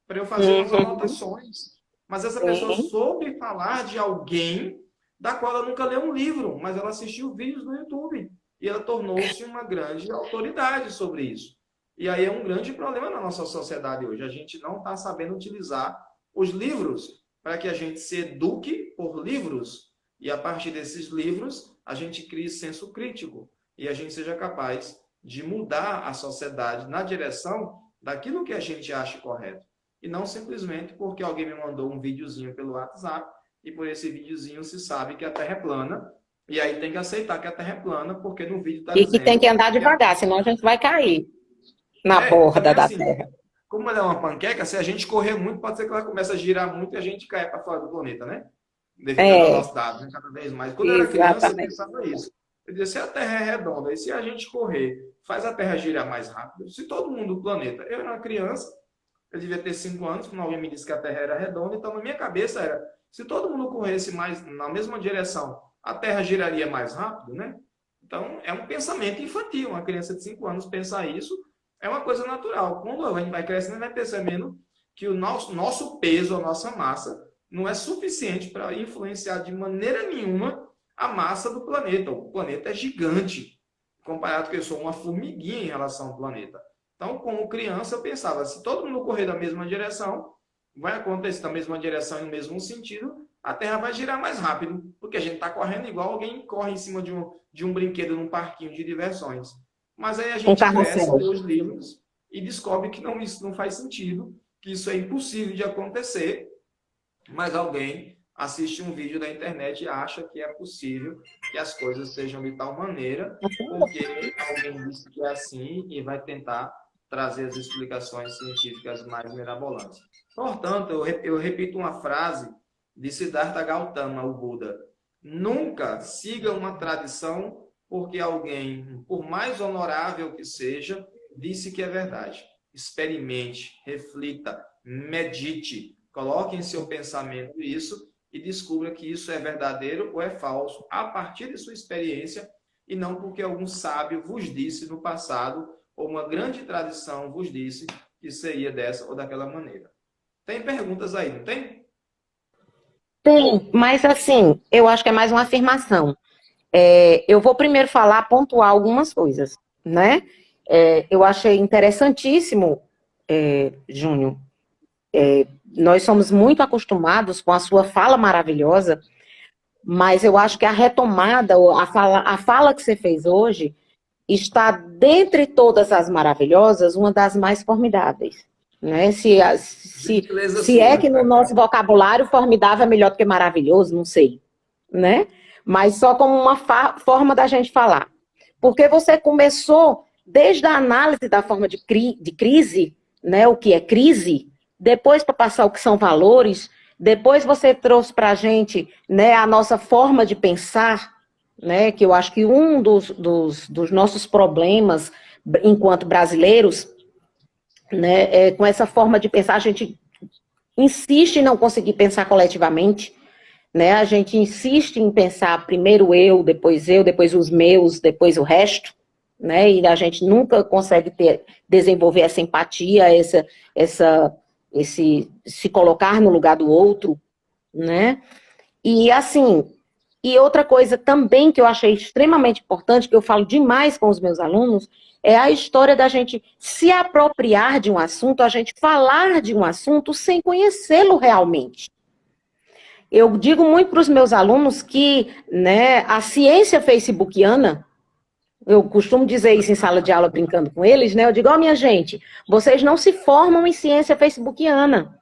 para eu fazer umas anotações. Mas essa pessoa soube falar de alguém da qual ela nunca leu um livro, mas ela assistiu vídeos no YouTube. E ela tornou-se uma grande autoridade sobre isso. E aí é um grande problema na nossa sociedade hoje. A gente não está sabendo utilizar os livros para que a gente se eduque por livros. E a partir desses livros, a gente crie senso crítico. E a gente seja capaz de mudar a sociedade na direção daquilo que a gente acha correto. E não simplesmente porque alguém me mandou um videozinho pelo WhatsApp e por esse videozinho se sabe que a Terra é plana. E aí tem que aceitar que a Terra é plana porque no vídeo está dizendo... E que tem que andar devagar, senão a gente vai cair na borda da assim, Terra. Como ela é uma panqueca, se a gente correr muito, pode ser que ela comece a girar muito e a gente caia para fora do planeta, né? Devido à velocidade, né? Cada vez mais. Quando eu era criança, eu pensava isso. Eu dizia, se a Terra é redonda e se a gente correr, faz a Terra girar mais rápido. Se todo mundo do planeta... Eu era uma criança, eu devia ter 5 anos, quando alguém me disse que a Terra era redonda, então na minha cabeça era, se todo mundo corresse mais na mesma direção, a Terra giraria mais rápido, né? Então, é um pensamento infantil. Uma criança de 5 anos pensar isso é uma coisa natural. Quando a gente vai crescendo, vai percebendo que o nosso peso, a nossa massa, não é suficiente para influenciar de maneira nenhuma a massa do planeta. O planeta é gigante, comparado com eu sou uma formiguinha em relação ao planeta. Então, como criança, eu pensava, se todo mundo correr da mesma direção, vai acontecer da mesma direção e no mesmo sentido, a Terra vai girar mais rápido, porque a gente está correndo igual alguém corre em cima de um brinquedo num parquinho de diversões. Mas aí a gente cresce, lê os livros e descobre que não, isso não faz sentido, que isso é impossível de acontecer, mas alguém assiste um vídeo da internet e acha que é possível que as coisas sejam de tal maneira, porque alguém disse que é assim e vai tentar trazer as explicações científicas mais mirabolantes. Portanto, eu repito uma frase de Siddhartha Gautama, o Buda. Nunca siga uma tradição porque alguém, por mais honorável que seja, disse que é verdade. Experimente, reflita, medite, coloque em seu pensamento isso e descubra que isso é verdadeiro ou é falso a partir de sua experiência e não porque algum sábio vos disse no passado ou uma grande tradição vos disse que seria dessa ou daquela maneira. Tem perguntas aí, não tem? Tem, mas assim, eu acho que é mais uma afirmação. Eu vou primeiro pontuar algumas coisas, né? Eu achei interessantíssimo, Júnior. Nós somos muito acostumados com a sua fala maravilhosa, mas eu acho que a retomada, a fala que você fez hoje, está, dentre todas as maravilhosas, uma das mais formidáveis. Né? Se é que no nosso vocabulário formidável é melhor do que maravilhoso, não sei. Né? Mas só como uma forma da gente falar. Porque você começou desde a análise da forma de crise, né? O que é crise, depois para passar o que são valores, depois você trouxe para a gente, né, a nossa forma de pensar, né, que eu acho que um dos nossos problemas enquanto brasileiros, né, com essa forma de pensar, a gente insiste em não conseguir pensar coletivamente, né, a gente insiste em pensar primeiro eu, depois os meus, depois o resto, né, e a gente nunca consegue desenvolver essa empatia, se colocar no lugar do outro, né? E assim, E outra coisa também que eu achei extremamente importante, que eu falo demais com os meus alunos, é a história da gente se apropriar de um assunto, a gente falar de um assunto sem conhecê-lo realmente. Eu digo muito para os meus alunos que, né, a ciência facebookiana, eu costumo dizer isso em sala de aula brincando com eles, né? Eu digo, ó, minha gente, vocês não se formam em ciência facebookiana,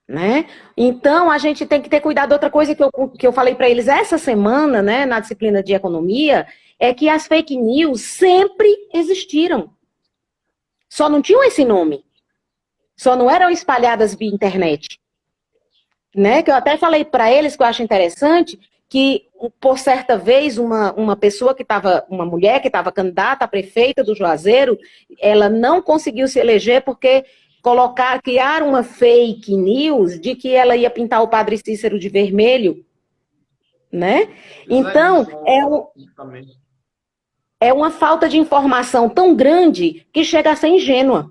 né? Então, a gente tem que ter cuidado. Outra coisa que eu falei para eles essa semana, né, na disciplina de economia, é que as fake news sempre existiram. Só não tinham esse nome. Só não eram espalhadas via internet. Né? Que eu até falei para eles que eu acho interessante que, por certa vez, uma pessoa que estava, uma mulher que estava candidata a prefeita do Juazeiro, ela não conseguiu se eleger porque criar uma fake news de que ela ia pintar o Padre Cícero de vermelho, né? Então, é uma falta de informação tão grande que chega a ser ingênua,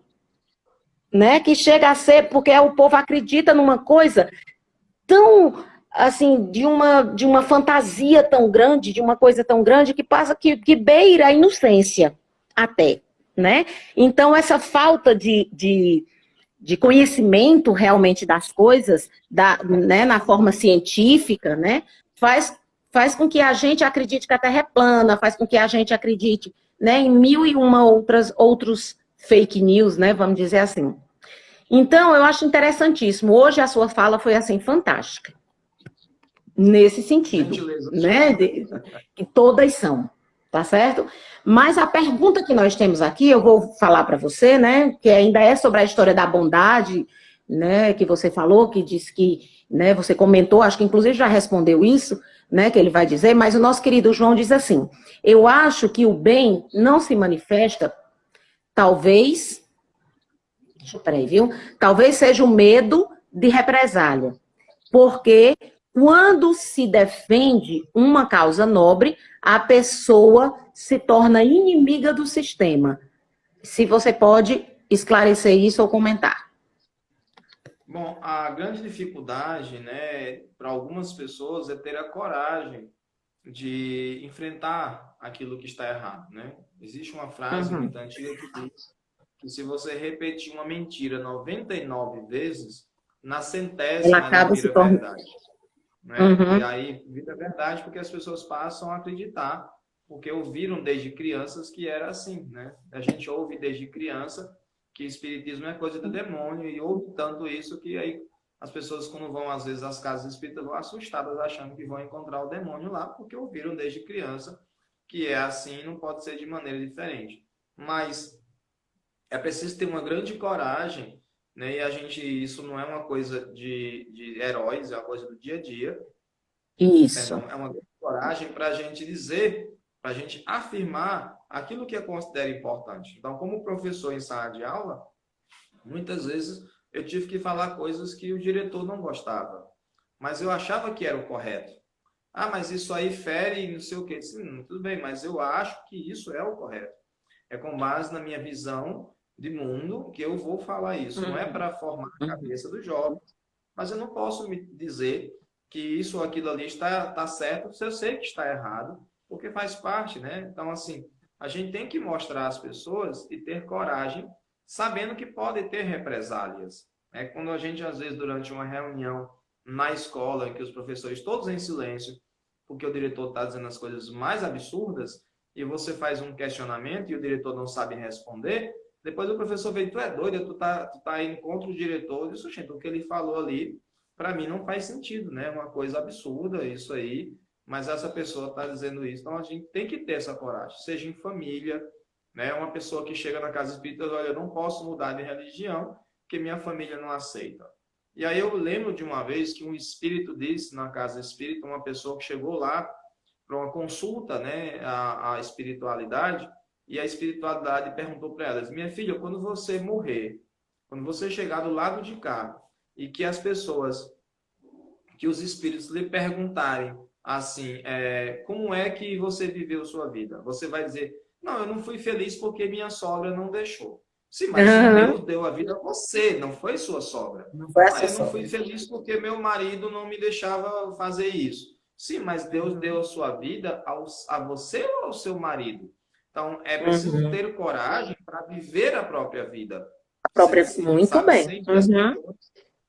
né? Que chega a ser, porque o povo acredita numa coisa tão, assim, de uma fantasia tão grande, de uma coisa tão grande que passa, que beira a inocência até, né? Então, essa falta de conhecimento realmente das coisas, né, na forma científica, né, faz com que a gente acredite que a Terra é plana, faz com que a gente acredite, né, em mil e uma outros fake news, né, vamos dizer assim. Então, eu acho interessantíssimo. Hoje a sua fala foi, assim, fantástica. Nesse sentido, né, que todas são, tá certo? Mas a pergunta que nós temos aqui, eu vou falar para você, né, que ainda é sobre a história da bondade, né, que você falou, que disse que, né, você comentou, acho que inclusive já respondeu isso, né, que ele vai dizer, mas o nosso querido João diz assim, eu acho que o bem não se manifesta, talvez, peraí, viu? Talvez seja o medo de represália, porque quando se defende uma causa nobre, a pessoa se torna inimiga do sistema. Se você pode esclarecer isso ou comentar. Bom, a grande dificuldade, né, para algumas pessoas é ter a coragem de enfrentar aquilo que está errado, né? Existe uma frase muito antiga que diz que se você repetir uma mentira 99 vezes, na centésima ela vira verdade. Né? E aí vira verdade porque as pessoas passam a acreditar, porque ouviram desde crianças que era assim, né? A gente ouve desde criança que espiritismo é coisa do demônio e ouve tanto isso que aí as pessoas, quando vão às vezes às casas espíritas, vão assustadas achando que vão encontrar o demônio lá, porque ouviram desde criança que é assim, não pode ser de maneira diferente. Mas é preciso ter uma grande coragem, né? E a gente, isso não é uma coisa de heróis, é uma coisa do dia a dia. Isso. É uma grande coragem para a gente dizer, para a gente afirmar aquilo que é considera importante. Então, como professor em sala de aula, muitas vezes eu tive que falar coisas que o diretor não gostava, mas eu achava que era o correto. Ah, mas isso aí fere não sei o quê. Sim, tudo bem, mas eu acho que isso é o correto. É com base na minha visão de mundo que eu vou falar isso. Não é para formar a cabeça do jovem, mas eu não posso me dizer que isso ou aquilo ali está certo se eu sei que está errado, porque faz parte, né? Então, assim, a gente tem que mostrar às pessoas e ter coragem, sabendo que pode ter represálias. É quando a gente, às vezes, durante uma reunião na escola, em que os professores todos em silêncio, porque o diretor está dizendo as coisas mais absurdas, e você faz um questionamento e o diretor não sabe responder, depois o professor vem, tu é doido, tu tá indo contra o diretor. Eu disse, gente, o que ele falou ali, para mim não faz sentido, né? Uma coisa absurda isso aí, mas essa pessoa está dizendo isso. Então a gente tem que ter essa coragem, seja em família, né? Uma pessoa que chega na casa espírita, olha, eu não posso mudar de religião, porque minha família não aceita. E aí eu lembro de uma vez que um espírito disse na casa espírita, uma pessoa que chegou lá para uma consulta, né, a espiritualidade, e a espiritualidade perguntou para elas, minha filha, quando você morrer, quando você chegar do lado de cá, e que as pessoas, que os espíritos lhe perguntarem assim, como é que você viveu sua vida? Você vai dizer, não, eu não fui feliz porque minha sogra não deixou. Sim, mas Deus deu a vida a você, não foi sua sogra. Não foi essa eu não fui feliz porque meu marido não me deixava fazer isso. Sim, mas Deus deu a sua vida a você ou ao seu marido? Então, é preciso Uhum. ter coragem para viver a própria vida. A própria, muito Sabe, bem. Uhum.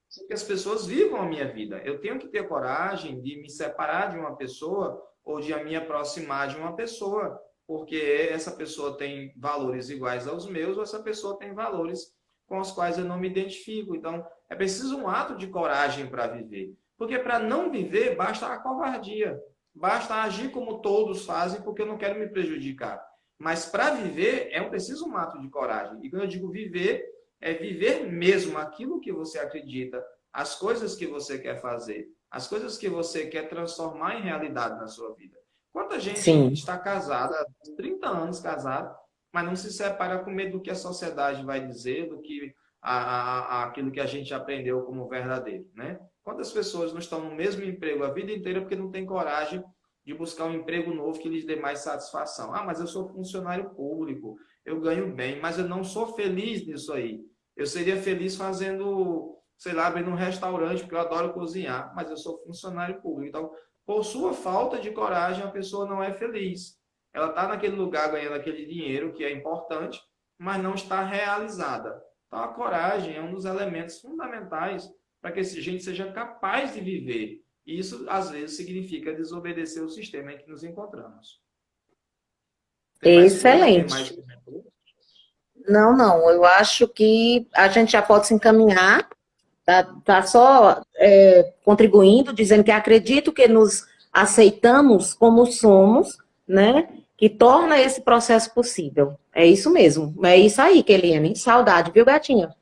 sem que as pessoas vivam a minha vida. Eu tenho que ter coragem de me separar de uma pessoa ou de me aproximar de uma pessoa, porque essa pessoa tem valores iguais aos meus ou essa pessoa tem valores com os quais eu não me identifico. Então, é preciso um ato de coragem para viver. Porque para não viver, basta a covardia. Basta agir como todos fazem, porque eu não quero me prejudicar. Mas para viver, é preciso um ato de coragem. E quando eu digo viver, é viver mesmo aquilo que você acredita, as coisas que você quer fazer, as coisas que você quer transformar em realidade na sua vida. Quanta gente Sim, está casada, 30 anos casada, mas não se separa com medo do que a sociedade vai dizer, do que aquilo que a gente aprendeu como verdadeiro, né? Quantas pessoas não estão no mesmo emprego a vida inteira porque não têm coragem de buscar um emprego novo que lhes dê mais satisfação? Ah, mas eu sou funcionário público, eu ganho bem, mas eu não sou feliz nisso aí. Eu seria feliz fazendo, sei lá, abrindo um restaurante, porque eu adoro cozinhar, mas eu sou funcionário público. Então, por sua falta de coragem, a pessoa não é feliz. Ela está naquele lugar ganhando aquele dinheiro, que é importante, mas não está realizada. Então, a coragem é um dos elementos fundamentais para que esse gente seja capaz de viver. E isso, às vezes, significa desobedecer o sistema em que nos encontramos. Tem mais coisa? Tem mais excelente. comentário? Não, não, eu acho que a gente já pode se encaminhar, tá só contribuindo, dizendo que acredito que nos aceitamos como somos, né? Que torna esse processo possível. É isso mesmo. É isso aí, Keliane. Saudade, viu, gatinha?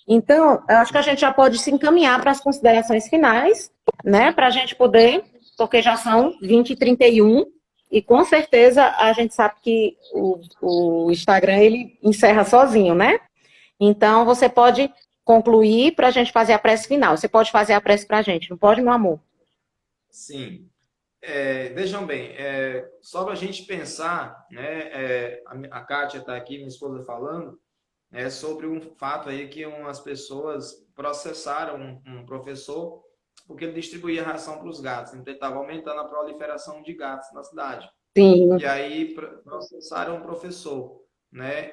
Então, eu acho que a gente já pode se encaminhar para as considerações finais, né? Para a gente poder, porque já são 20h31, e com certeza a gente sabe que o Instagram ele encerra sozinho, né? Então, você pode concluir para a gente fazer a prece final. Você pode fazer a prece para a gente, não pode, meu amor? Sim. Vejam bem, só para a gente pensar, né, a Kátia está aqui, minha esposa, falando, sobre um fato aí que umas pessoas processaram um professor porque ele distribuía ração para os gatos, então ele estava aumentando a proliferação de gatos na cidade. Sim, E aí processaram o professor, né?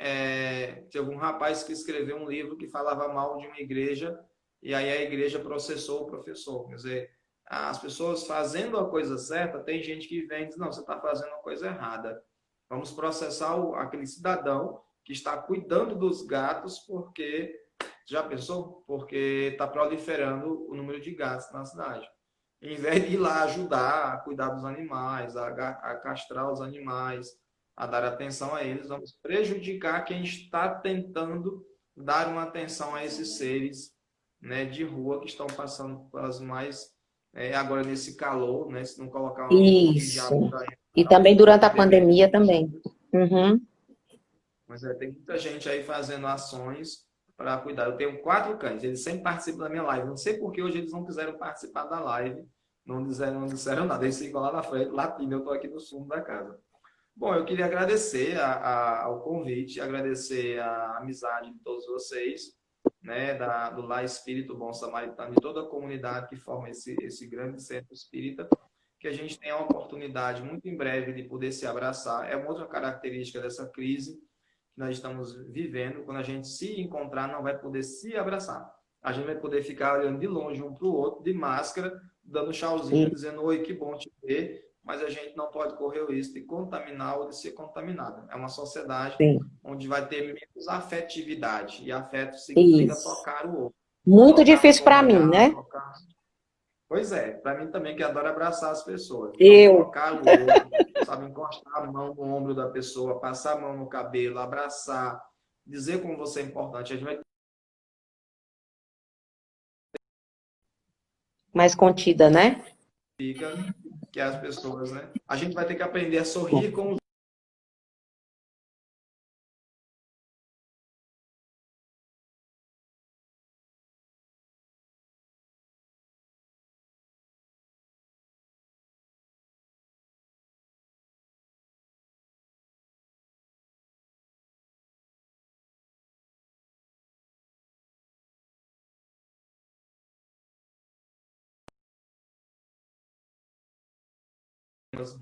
Teve um rapaz que escreveu um livro que falava mal de uma igreja e aí a igreja processou o professor. Quer dizer, as pessoas fazendo a coisa certa, tem gente que vem e diz, não, você está fazendo a coisa errada. Vamos processar aquele cidadão que está cuidando dos gatos porque, já pensou? Porque está proliferando o número de gatos na cidade. Em vez de ir lá ajudar a cuidar dos animais, a castrar os animais, a dar atenção a eles, vamos prejudicar quem está tentando dar uma atenção a esses seres, né, de rua que estão passando pelas mais, agora nesse calor, né, se não colocar um pouquinho de água isso. para eles, E também durante a beber. pandemia também. Uhum. Mas tem muita gente aí fazendo ações para cuidar. Eu tenho 4 cães, eles sempre participam da minha live. Não sei por que hoje eles não quiseram participar da live, não disseram nada. Eles ficam lá na frente, latindo. Eu estou aqui no fundo da casa. Bom, eu queria agradecer ao convite, agradecer a amizade de todos vocês, né, do Lar Espírito Bom Samaritano e toda a comunidade que forma esse grande centro espírita, que a gente tenha a oportunidade, muito em breve, de poder se abraçar. É uma outra característica dessa crise que nós estamos vivendo. Quando a gente se encontrar, não vai poder se abraçar. A gente vai poder ficar olhando de longe um para o outro, de máscara, dando tchauzinho, E- dizendo, oi, que bom te ver, mas a gente não pode correr o risco de contaminar ou de ser contaminado. É uma sociedade Sim, onde vai ter menos afetividade, e afeto significa isso. tocar o outro, Muito tocar difícil no para mim, olhar, né? tocar... Pois é, para mim também, que adoro abraçar as pessoas. Então, Eu. tocar o outro, sabe, encostar a mão no ombro da pessoa, passar a mão no cabelo, abraçar, dizer como você é importante. A gente vai Mais contida, né? fica que as pessoas, né? A gente vai ter que aprender a sorrir com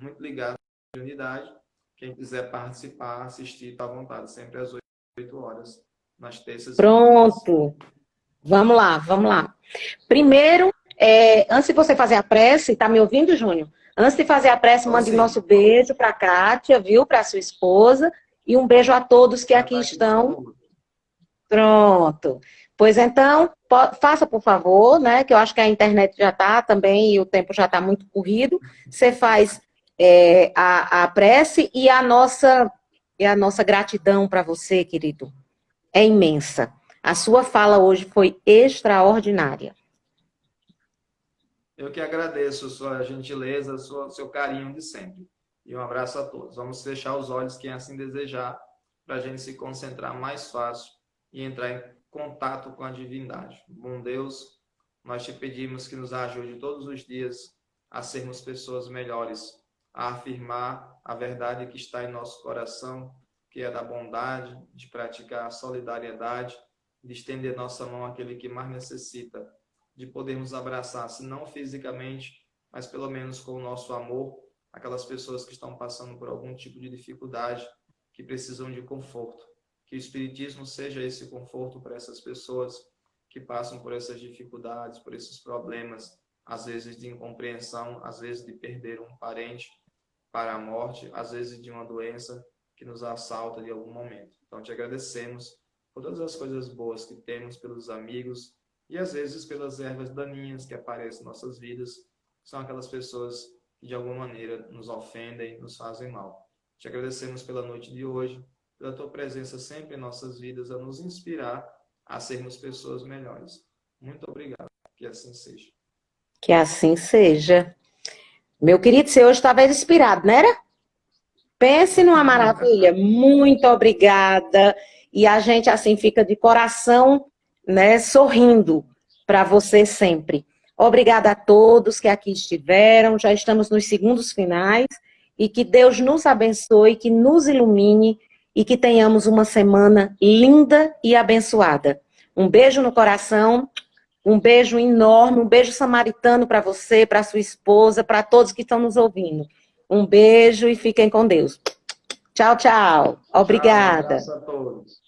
muito ligados à unidade. Quem quiser participar, assistir, está à vontade, sempre às 8 horas, nas terças. Pronto. Vamos lá, vamos lá. Primeiro, antes de você fazer a prece, tá me ouvindo, Júnior? Antes de fazer a prece, mande nosso beijo para a Kátia, viu? Para sua esposa. E um beijo a todos que aqui estão. Pronto. Pois então, faça, por favor, né? Que eu acho que a internet já está também e o tempo já está muito corrido. Você faz a prece e a nossa gratidão para você, querido. É imensa. A sua fala hoje foi extraordinária. Eu que agradeço sua gentileza, seu carinho de sempre. E um abraço a todos. Vamos fechar os olhos, quem assim desejar, para a gente se concentrar mais fácil e entrar em contato com a divindade. Bom Deus, nós te pedimos que nos ajude todos os dias a sermos pessoas melhores, a afirmar a verdade que está em nosso coração, que é da bondade, de praticar a solidariedade, de estender nossa mão àquele que mais necessita, de podermos abraçar, se não fisicamente, mas pelo menos com o nosso amor, aquelas pessoas que estão passando por algum tipo de dificuldade, que precisam de conforto. Que o Espiritismo seja esse conforto para essas pessoas que passam por essas dificuldades, por esses problemas, às vezes de incompreensão, às vezes de perder um parente para a morte, às vezes de uma doença que nos assalta de algum momento. Então, te agradecemos por todas as coisas boas que temos, pelos amigos e, às vezes, pelas ervas daninhas que aparecem em nossas vidas, que são aquelas pessoas que, de alguma maneira, nos ofendem, nos fazem mal. Te agradecemos pela noite de hoje, pela tua presença sempre em nossas vidas, a nos inspirar a sermos pessoas melhores. Muito obrigado. Que assim seja. Que assim seja. Meu querido, você hoje estava inspirado, não era? Pense numa maravilha. Muito obrigada. E a gente, assim, fica de coração, né, sorrindo para você sempre. Obrigada a todos que aqui estiveram. Já estamos nos segundos finais. E que Deus nos abençoe, que nos ilumine e que tenhamos uma semana linda e abençoada. Um beijo no coração. Um beijo enorme, um beijo samaritano para você, para sua esposa, para todos que estão nos ouvindo. Um beijo e fiquem com Deus. Tchau, tchau. Obrigada. Tchau, um abraço a todos.